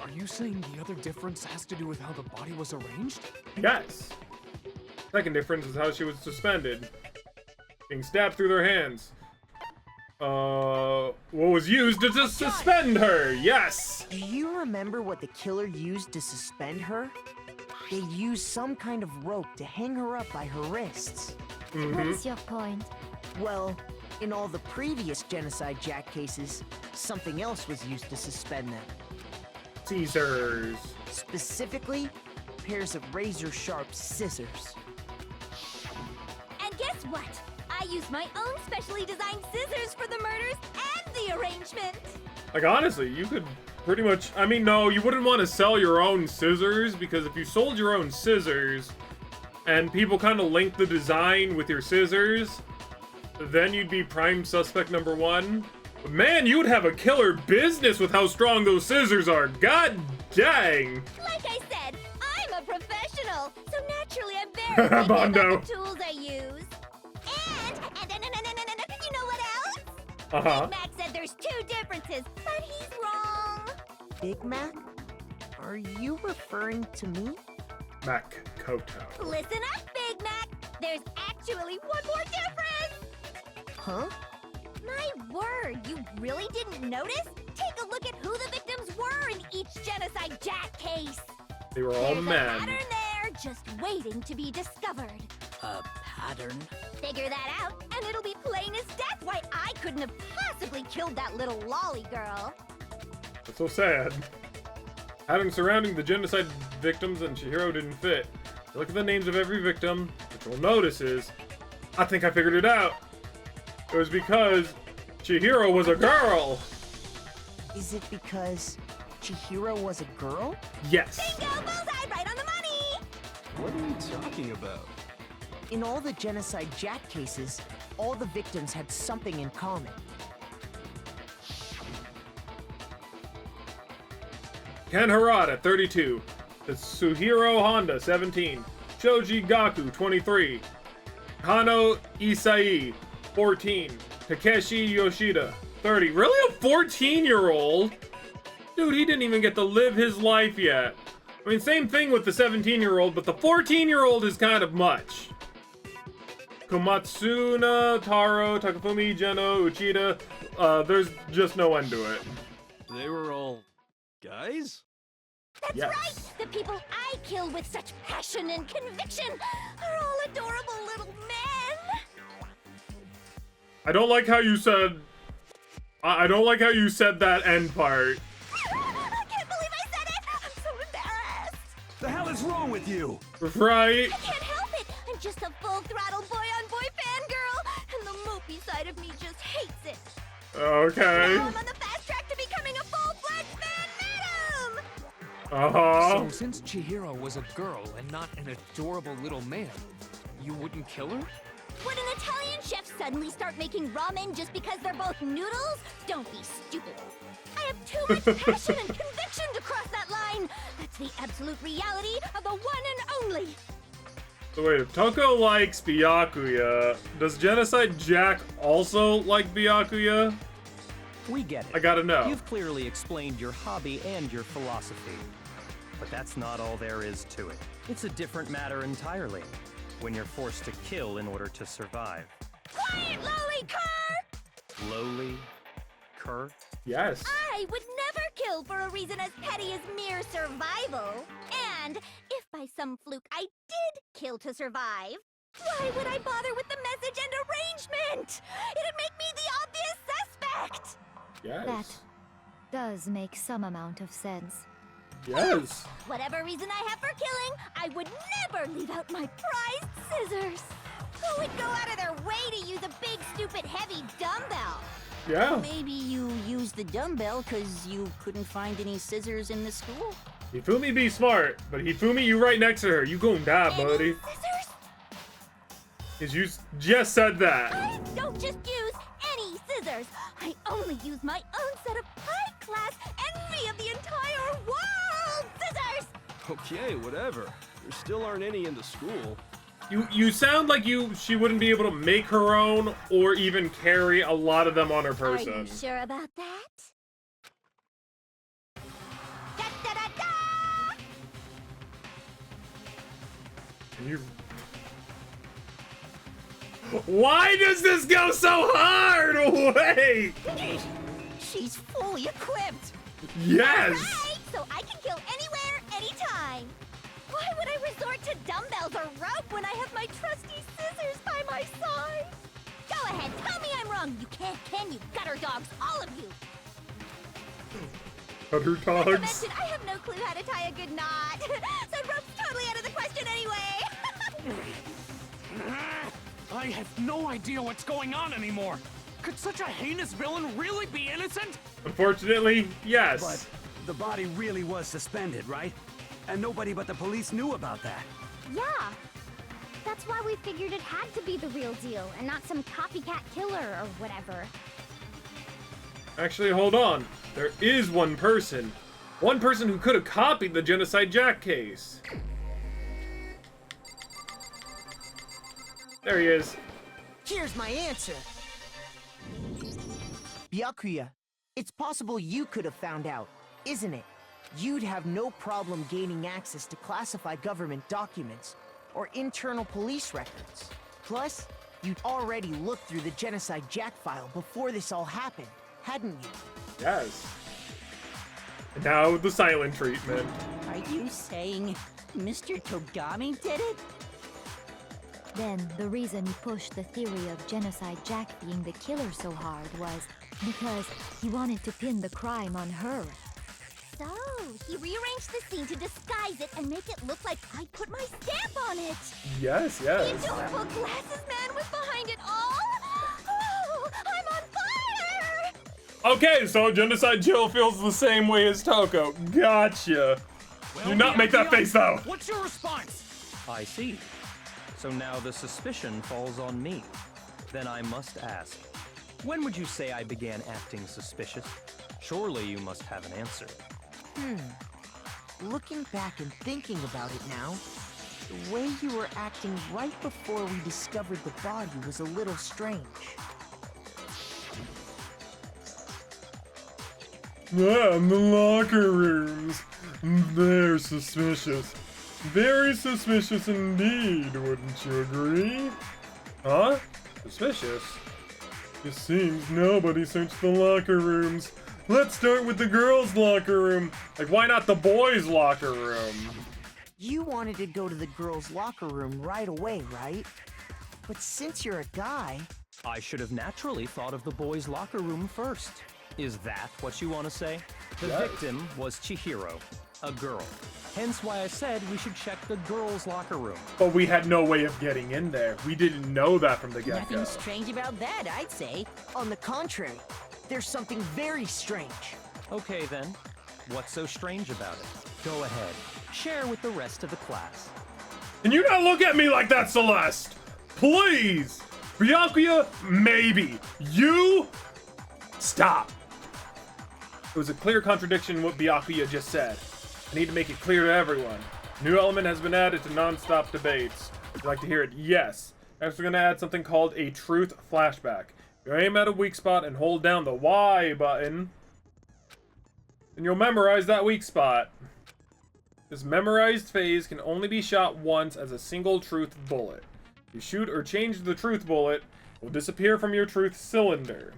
are you saying the other difference has to do with how the body was arranged? Yes. Second difference is how she was suspended. Being stabbed through their hands. What was used to suspend her? Yes! Do you remember what the killer used to suspend her? They used some kind of rope to hang her up by her wrists. What is your point? Well, in all the previous Genocide Jack cases, something else was used to suspend them. Scissors. Specifically, pairs of razor-sharp scissors. And guess what? I used my own specially designed scissors for the murders and the arrangement! Like, honestly, you could pretty much... I mean, no, you wouldn't want to sell your own scissors, because if you sold your own scissors, and people kind of link the design with your scissors, then you'd be prime suspect number one. But man, you'd have a killer business with how strong those scissors are. God dang! Like I said, I'm a professional, so naturally I'm very picky Bondo. about the tools I use. And you know what else? Uh-huh. Big Mac said there's two differences, but he's wrong. Big Mac? Are you referring to me? Mac Koto. Listen up, Big Mac. There's actually one more difference. Huh? My word, you really didn't notice? Take a look at who the victims were in each Genocide Jack case. They were all There's men. a pattern there, just waiting to be discovered. A pattern? Figure that out, and it'll be plain as death why I couldn't have possibly killed that little lolly girl. That's so sad. Pattern surrounding the genocide victims and Chihiro didn't fit. Look at the names of every victim. What you'll notice is, I think I figured it out. It was because Chihiro was a girl. Is it because Chihiro was a girl? Yes. Bingo! Bullseye! Right on the money! What are you talking about? In all the Genocide Jack cases, all the victims had something in common. Ken Harada, 32. Tatsuhiro Honda, 17. Shoji Gaku, 23. Kano Isai, 14. Takeshi Yoshida, 30. Really, a 14-year-old? Dude, he didn't even get to live his life yet. I mean, same thing with the 17-year-old, but the 14-year-old is kind of much. Komatsuna, Taro, Takafumi, Geno, Uchida. There's just no end to it. They were all guys? That's Yes. right! The people I kill with such passion and conviction are all adorable little men! I don't like how you said... I don't like how you said that end part. I can't believe I said it! I'm so embarrassed! The hell is wrong with you? Right? I can't help it! I'm just a full-throttle boy-on-boy fangirl, and the mopey side of me just hates it. Okay. Now I'm on the fast track to becoming a full-fledged fan madam! Uh-huh. So since Chihiro was a girl and not an adorable little man, you wouldn't kill her? Would an Italian chefs suddenly start making ramen just because they're both noodles? Don't be stupid. I have too much passion and conviction to cross that line. That's the absolute reality of the one and only. So wait, if Toko likes Byakuya, does Genocide Jack also like Byakuya? We get it. I gotta know. You've clearly explained your hobby and your philosophy. But that's not all there is to it. It's a different matter entirely. When you're forced to kill in order to survive. Quiet, lowly cur! Lowly? Cur? Yes. I would never kill for a reason as petty as mere survival. And if by some fluke I did kill to survive, why would I bother with the message and arrangement? It'd make me the obvious suspect! Yes. That does make some amount of sense. Yes. Whatever reason I have for killing, I would never leave out my prized scissors. Who would go out of their way to use a big, stupid, heavy dumbbell? Yeah. Maybe you used the dumbbell because you couldn't find any scissors in the school? Hifumi be smart, but Hifumi, you right next to her. You gon' die, buddy. Scissors? Cause you just said that. I don't just use any scissors. I only use my own set of high-class envy of the entire world scissors! Okay, whatever. There still aren't any in the school. You sound like she wouldn't be able to make her own or even carry a lot of them on her person. Are you sure about that? Da, da, da, da! You... Why does this go so hard? Wait! She's fully equipped! Yes! Right, so I can kill anywhere, anytime. Why would I resort to dumbbells or rope when I have my trusty scissors by my side? Go ahead, tell me I'm wrong. You can't, can you, gutter dogs, all of you? Gutter Not to dogs. mention, I have no clue how to tie a good knot. So rope's totally out of the question anyway. I have no idea what's going on anymore. Could such a heinous villain really be innocent? Unfortunately, yes. But the body really was suspended, right? And nobody but the police knew about that. Yeah. That's why we figured it had to be the real deal and not some copycat killer or whatever. Actually, hold on. There is one person. One person who could have copied the Genocide Jack case. There he is. Here's my answer. Byakuya, it's possible you could have found out, isn't it? You'd have no problem gaining access to classified government documents or internal police records. Plus, you'd already looked through the Genocide Jack file before this all happened, hadn't you? Yes. And now the silent treatment. Are you saying Mr. Togami did it? Then, the reason he pushed the theory of Genocide Jack being the killer so hard was because he wanted to pin the crime on her. So, he rearranged the scene to disguise it and make it look like I put my stamp on it. Yes, The yes. adorable glasses man was behind it all. Oh, I'm on fire! Okay, so Genocide Jill feels the same way as Toko. Gotcha. Do not make that face, though. What's your response? I see. So now the suspicion falls on me. Then I must ask, when would you say I began acting suspicious? Surely you must have an answer. Looking back and thinking about it now, the way you were acting right before we discovered the body was a little strange. Yeah, in the locker rooms. They're suspicious. Very suspicious indeed, wouldn't you agree? Huh? Suspicious? It seems nobody searched the locker rooms. Let's start with the girls' locker room. Like, why not the boys' locker room? You wanted to go to the girls' locker room right away, right? But since you're a guy... I should have naturally thought of the boys' locker room first. Is that what you want to say? The Yes. victim was Chihiro, a girl. Hence why I said we should check the girls' locker room. But we had no way of getting in there. We didn't know that from the get-go. Nothing strange about that, I'd say. On the contrary, there's something very strange. Okay then, what's so strange about it? Go ahead, share with the rest of the class. Can you not look at me like that, Celeste? Please! Byakuya, maybe. You? Stop. It was a clear contradiction in what Byakuya just said. I need to make it clear to everyone. New element has been added to non-stop debates. Would you like to hear it? Yes. Next, we're going to add something called a truth flashback. You aim at a weak spot and hold down the Y button, and you'll memorize that weak spot. This memorized phase can only be shot once as a single truth bullet. If you shoot or change the truth bullet, it will disappear from your truth cylinder.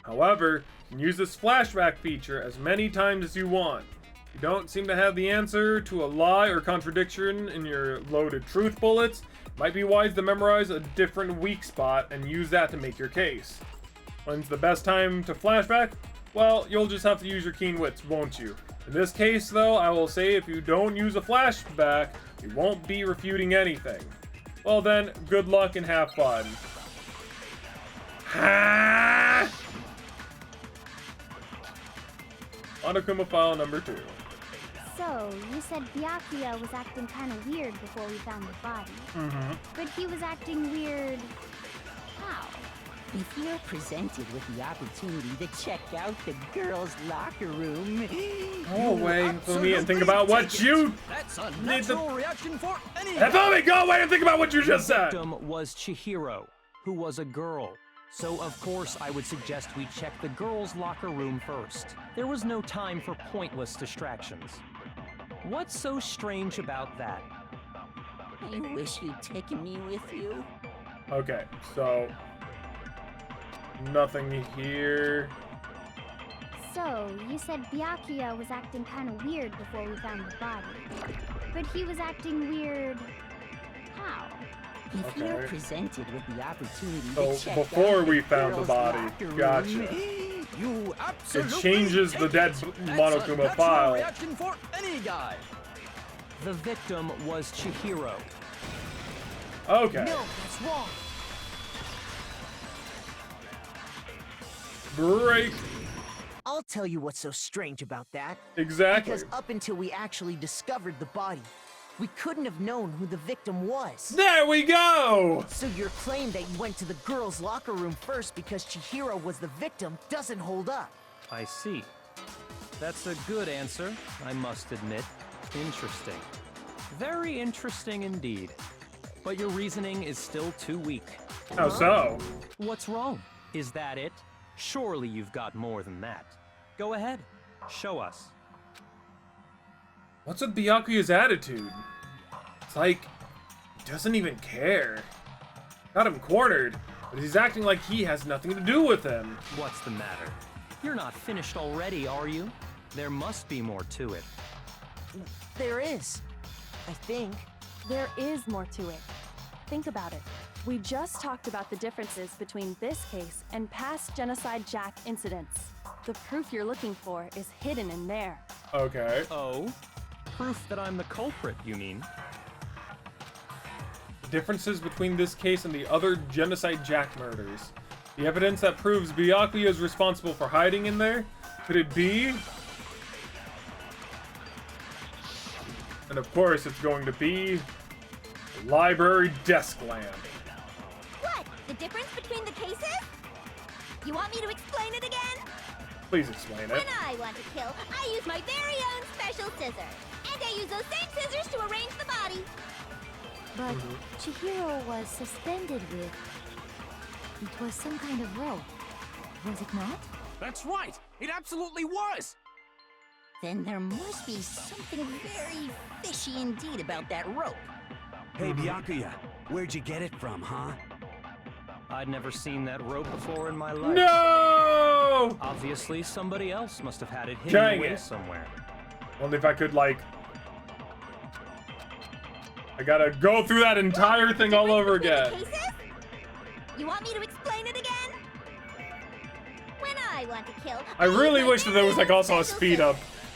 However, you can use this flashback feature as many times as you want. If you don't seem to have the answer to a lie or contradiction in your loaded truth bullets, it might be wise to memorize a different weak spot and use that to make your case. When's the best time to flashback? Well, you'll just have to use your keen wits, won't you? In this case, though, I will say if you don't use a flashback, you won't be refuting anything. Well then, good luck and have fun. Ha! Monokuma file number 2. So, you said Byakuya was acting kind of weird before we found the body. But he was acting weird... how? If you're presented with the opportunity to check out the girls' locker room... Go away from me and think about what you... That's a natural reaction for any... Havoc, go away and think about what you just said! The victim was Chihiro, who was a girl. So of course I would suggest we check the girls' locker room first. There was no time for pointless distractions. What's so strange about that? I wish you'd taken me with you. Okay, so... nothing here. So, you said Byakuya was acting kind of weird before we found the body. But he was acting weird... how? If you're presented with the opportunity to check before we found the body. Gotcha. You it changes the dead Monokuma file. Reaction for any guy. The victim was Chihiro. Okay. No, that's wrong. Break. I'll tell you what's so strange about that. Exactly. Because up until we actually discovered the body, we couldn't have known who the victim was. There we go! So your claim that you went to the girls' locker room first because Chihiro was the victim doesn't hold up. I see. That's a good answer, I must admit. Interesting. Very interesting indeed. But your reasoning is still too weak. How so? What's wrong? Is that it? Surely you've got more than that. Go ahead. Show us. What's with Byakuya's attitude? It's like, he doesn't even care. Got him cornered, but he's acting like he has nothing to do with him. What's the matter? You're not finished already, are you? There must be more to it. There is. I think. There is more to it. Think about it. We just talked about the differences between this case and past Genocide Jack incidents. The proof you're looking for is hidden in there. Okay. Oh? Proof that I'm the culprit, you mean? The differences between this case and the other Genocide Jack murders. The evidence that proves Byakuya is responsible for hiding in there? Could it be? And of course, it's going to be the library desk lamp. What? The difference between the cases? You want me to explain it again? Please explain it. When I want to kill, I use my very own special scissors. And I use those same scissors to arrange the body. But Chihiro was suspended with... it was some kind of rope. Was it not? That's right! It absolutely was! Then there must be something very fishy indeed about that rope. Hey, Byakuya, where'd you get it from, huh? I'd never seen that rope before in my life. No! Obviously, somebody else must have had it hidden Dang away it. somewhere. Only if I could, like... I gotta go through that entire thing all over again. You want me to explain it again? When I want to kill, I really wish that there was, like, also a speed up.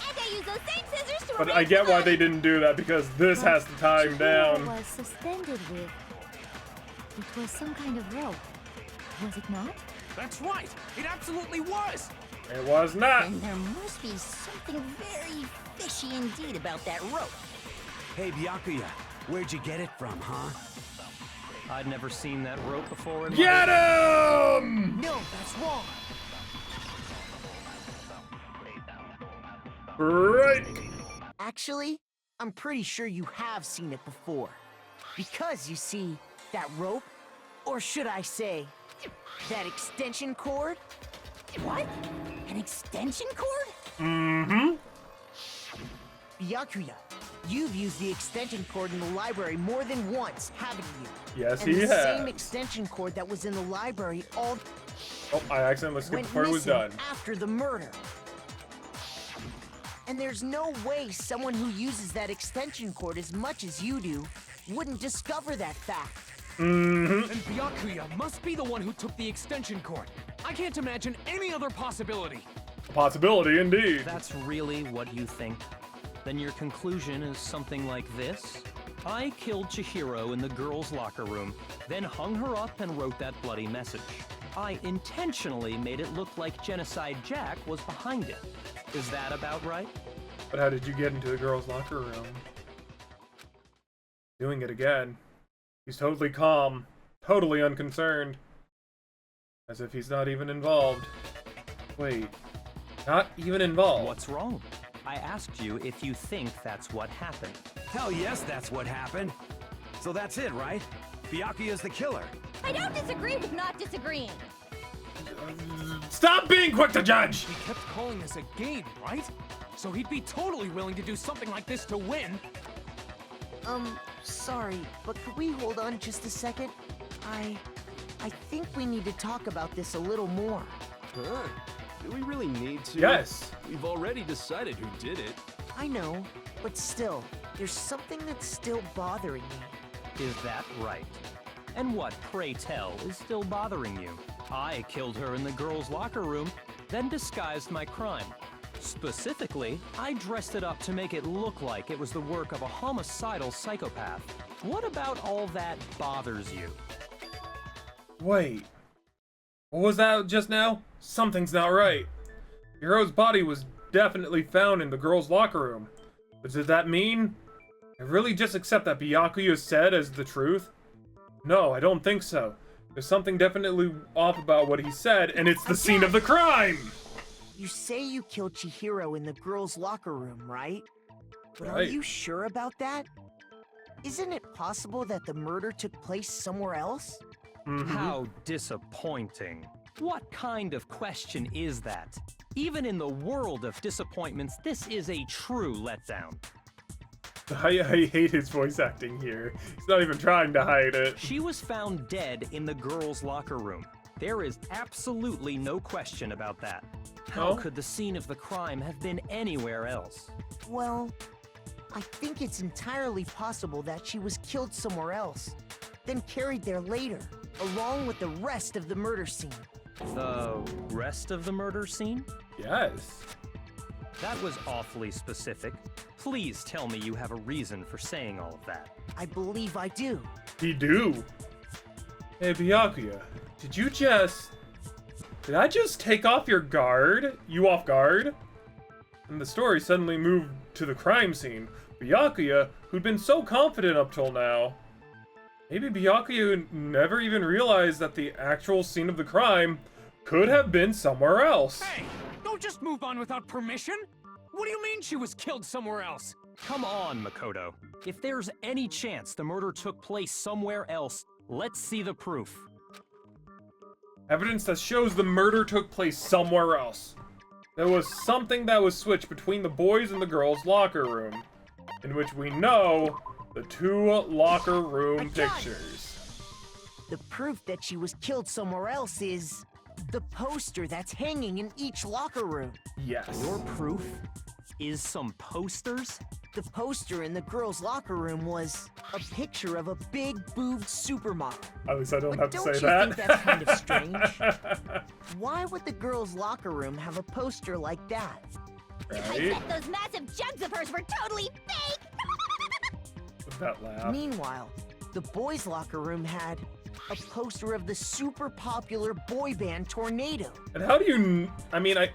and I use those same scissors to But arrange I get the why body. they didn't do that, because this has the time Chihiro down. was suspended with... it was some kind of rope. Was it not? That's right! It absolutely was! It was not. Then there must be something very fishy indeed about that rope. Hey, Byakuya, where'd you get it from, huh? I'd never seen that rope before in my... Get him! No, that's wrong. Right. Actually, I'm pretty sure you have seen it before. Because, you see, that rope, or should I say, that extension cord? What? An extension cord? Mm-hmm. Byakuya, you've used the extension cord in the library more than once, haven't you? Yes, and he the has. same extension cord that was in the library all Oh, I accidentally skipped went before it was missing done. after the murder. And there's no way someone who uses that extension cord as much as you do wouldn't discover that fact. Mm-hmm. And Byakuya must be the one who took the extension cord. I can't imagine any other possibility. Possibility indeed. That's really what you think? Then your conclusion is something like this? I killed Chihiro in the girls' locker room, then hung her up and wrote that bloody message. I intentionally made it look like Genocide Jack was behind it. Is that about right? But how did you get into the girls' locker room? Doing it again. He's totally calm, totally unconcerned. As if he's not even involved. Wait, not even involved? What's wrong? I asked you if you think that's what happened. Hell yes, that's what happened. So that's it, right? Byakuya's the killer. I don't disagree with not disagreeing. Stop being quick to judge! He kept calling this a game, right? So he'd be totally willing to do something like this to win. Sorry, but could we hold on just a second? I think we need to talk about this a little more. Huh? Do we really need to? Yes. We've already decided who did it. I know, but still, there's something that's still bothering me. Is that right? And what, pray tell, is still bothering you? I killed her in the girls' locker room, then disguised my crime. Specifically, I dressed it up to make it look like it was the work of a homicidal psychopath. What about all that bothers you? Wait. What was that just now? Something's not right. Hiro's body was definitely found in the girls' locker room. But does that mean I really just accept that Byakuya said as the truth? No, I don't think so. There's something definitely off about what he said, and it's the scene of the crime! You say you killed Chihiro in the girls' locker room, right? But are Right. you sure about that? Isn't it possible that the murder took place somewhere else? How disappointing. What kind of question is that? Even in the world of disappointments, this is a true letdown. I hate his voice acting here. He's not even trying to hide it. She was found dead in the girls' locker room. There is absolutely no question about that. How could the scene of the crime have been anywhere else? Well, I think it's entirely possible that she was killed somewhere else, then carried there later, along with the rest of the murder scene. The rest of the murder scene? Yes. That was awfully specific. Please tell me you have a reason for saying all of that. I believe I do. He do. Hey, Byakuya, did I just take off your guard? You off guard? And the story suddenly moved to the crime scene. Byakuya, who'd been so confident up till now. Maybe Byakuya never even realized that the actual scene of the crime could have been somewhere else. Hey, don't just move on without permission. What do you mean she was killed somewhere else? Come on, Makoto. If there's any chance the murder took place somewhere else, let's see the proof. Evidence that shows the murder took place somewhere else. There was something that was switched between the boys' and the girls' locker room, in which we know the two locker room pictures. The proof that she was killed somewhere else is the poster that's hanging in each locker room. Yes. Your proof is some posters? The poster in the girls' locker room was a picture of a big-boobed supermodel. At least I don't have to say Don't that. you think that's kind of strange? Why would the girls' locker room have a poster like that? I bet those massive jugs of hers were totally fake! That laugh. Meanwhile, the boys' locker room had a poster of the super popular boy band Tornado. And how do you... I mean, I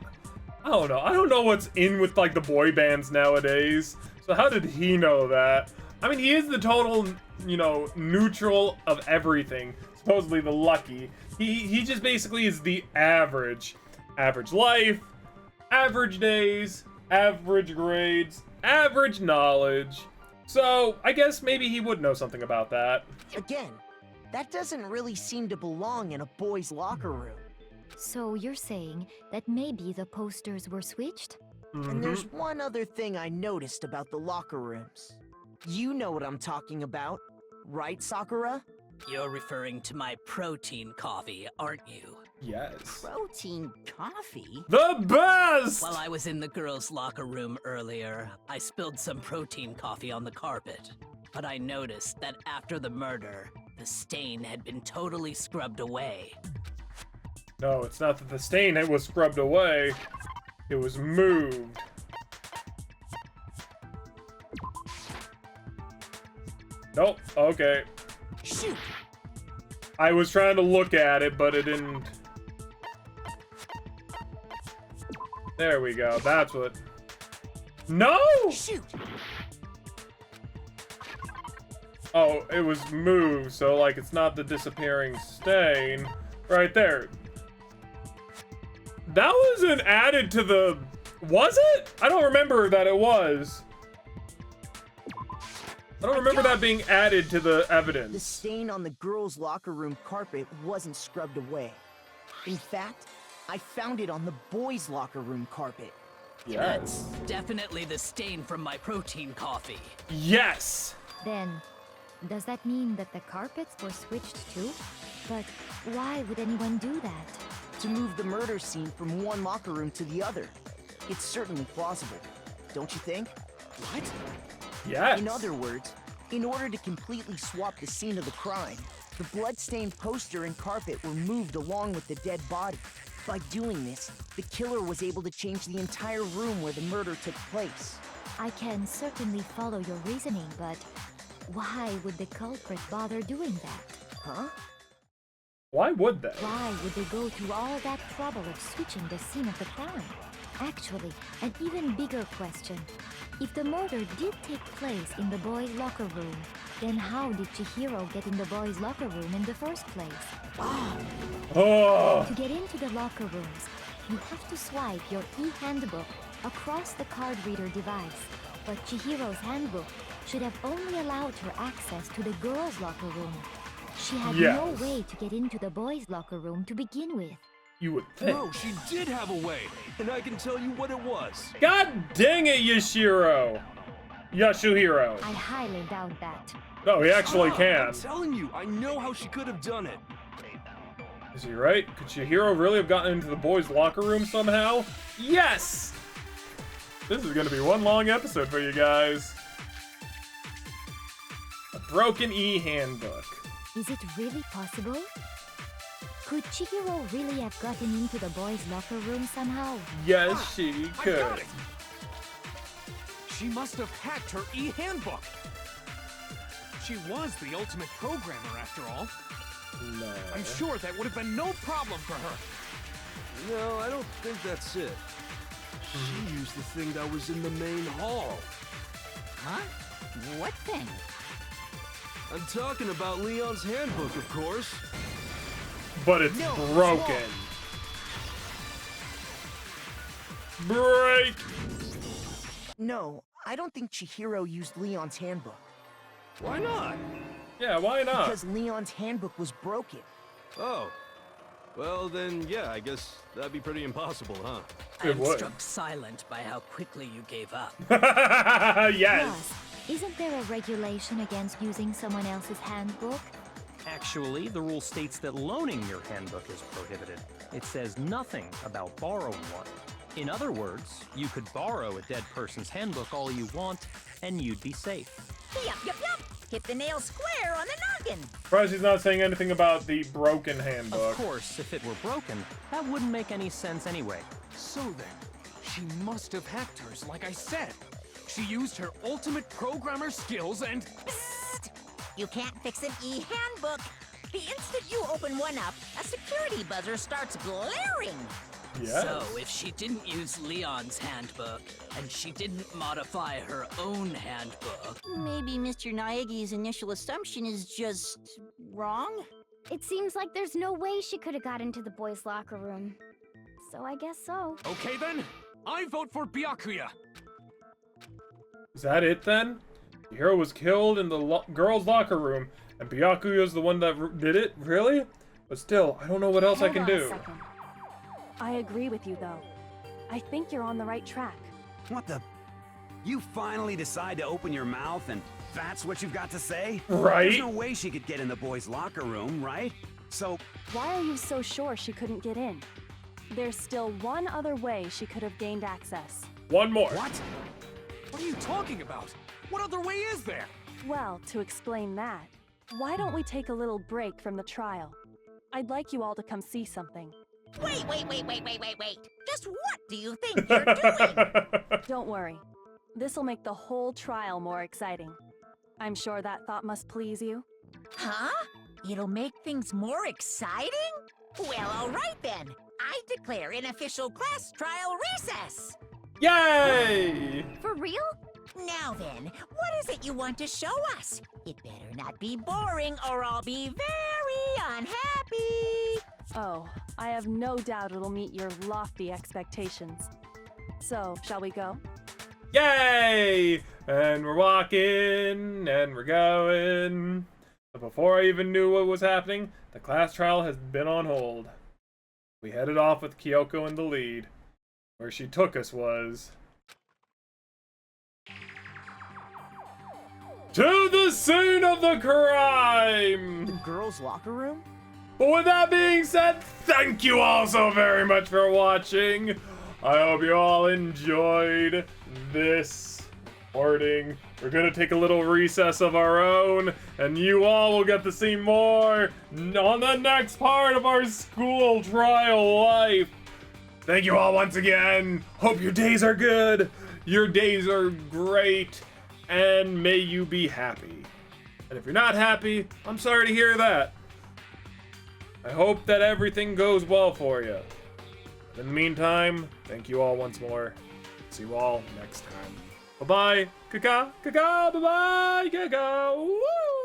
don't know. I don't know what's in with, like, the boy bands nowadays. So how did he know that? I mean, he is the total, you know, neutral of everything. Supposedly the lucky. He just basically is the average. Average life, average days, average grades, average knowledge. So, I guess maybe he would know something about that. Again, that doesn't really seem to belong in a boys' locker room. So you're saying that maybe the posters were switched? And there's one other thing I noticed about the locker rooms. You know what I'm talking about, right, Sakura? You're referring to my protein coffee, aren't you? Yes. Protein coffee? The best! While I was in the girls' locker room earlier, I spilled some protein coffee on the carpet. But I noticed that after the murder, the stain had been totally scrubbed away. No, it's not that the stain was scrubbed away. It was moved. Nope, okay. Shoot! I was trying to look at it, but it didn't... There we go, that's what... No! Shoot! Oh, it was moved, so like it's not the disappearing stain. Right there. That wasn't added to the... Was it? I don't remember that it was. I don't remember that being added to the evidence. The stain on the girls' locker room carpet wasn't scrubbed away. In fact, I found it on the boys' locker room carpet. That's definitely the stain from my protein coffee. Yes! Then, does that mean that the carpets were switched too? But why would anyone do that? To move the murder scene from one locker room to the other. It's certainly plausible, don't you think? What? Yes. In other words, in order to completely swap the scene of the crime, the blood-stained poster and carpet were moved along with the dead body. By doing this, the killer was able to change the entire room where the murder took place. I can certainly follow your reasoning, but why would the culprit bother doing that? Huh? Why would they? Why would they go through all that trouble of switching the scene of the crime? Actually, an even bigger question. If the murder did take place in the boys' locker room, then how did Chihiro get in the boys' locker room in the first place? Oh. To get into the locker rooms, you have to swipe your e-handbook across the card reader device. But Chihiro's handbook should have only allowed her access to the girls' locker room. She had no way to get into the boys' locker room to begin with. You would think. No, she did have a way, and I can tell you what it was. God dang it, Yashiro! Yashuhiro. I highly doubt that. No, he actually can. I'm telling you, I know how she could have done it. Is he right? Could Chihiro really have gotten into the boys' locker room somehow? Yes! This is gonna be one long episode for you guys. A broken e-handbook. Is it really possible? Could Chihiro really have gotten into the boys' locker room somehow? Yes, she I could. got it. She must have hacked her e-handbook. She was the ultimate programmer, after all. No. I'm sure that would have been no problem for her. No, I don't think that's it. She used the thing that was in the main hall. Huh? What thing? I'm talking about Leon's handbook, of course. But it's broken. Break! No, I don't think Chihiro used Leon's handbook. Why not? Yeah, why not? Because Leon's handbook was broken. Oh. Well, then, yeah, I guess that'd be pretty impossible, huh? I'm struck silent by how quickly you gave up. Yes! Plus, isn't there a regulation against using someone else's handbook? Actually, the rule states that loaning your handbook is prohibited. It says nothing about borrowing one. In other words, you could borrow a dead person's handbook all you want, and you'd be safe. Yup, yup, yup! Hit the nail square on the noggin! Surprised he's not saying anything about the broken handbook. Of course, if it were broken, that wouldn't make any sense anyway. So then, she must have hacked hers, like I said. She used her ultimate programmer skills and... Psst! You can't fix an e-handbook! The instant you open one up, a security buzzer starts blaring! Yes. So, if she didn't use Leon's handbook, and she didn't modify her own handbook... Maybe Mr. Naegi's initial assumption is just wrong? It seems like there's no way she could have got into the boys' locker room. So I guess so. Okay then, I vote for Byakuya. Is that it then? The hero was killed in the girls' locker room, and Byakuya's the one that did it? Really? But still, I don't know what else I can Hold on a do. second. I agree with you, though. I think you're on the right track. What the? You finally decide to open your mouth and that's what you've got to say? Right? There's no way she could get in the boys' locker room, right? So... Why are you so sure she couldn't get in? There's still one other way she could have gained access. One more. What? What are you talking about? What other way is there? Well, to explain that, why don't we take a little break from the trial? I'd like you all to come see something. Wait. Just what do you think you're doing? Don't worry. This'll make the whole trial more exciting. I'm sure that thought must please you. Huh? It'll make things more exciting? Well, all right then. I declare an official class trial recess. Yay! For real? Now then, what is it you want to show us? It better not be boring or I'll be very unhappy. Oh, I have no doubt it'll meet your lofty expectations. So, shall we go? Yay! And we're walking, and we're going. But before I even knew what was happening, the class trial has been on hold. We headed off with Kyoko in the lead. Where she took us was... to the scene of the crime! The girls' locker room? But with that being said, thank you all so very much for watching. I hope you all enjoyed this recording. We're gonna take a little recess of our own, and you all will get to see more on the next part of our school trial life. Thank you all once again. Hope your days are good. Your days are great. And may you be happy. And if you're not happy, I'm sorry to hear that. I hope that everything goes well for you. In the meantime, thank you all once more. See you all next time. Bye-bye. Kaka, bye-bye, kaka. Woo!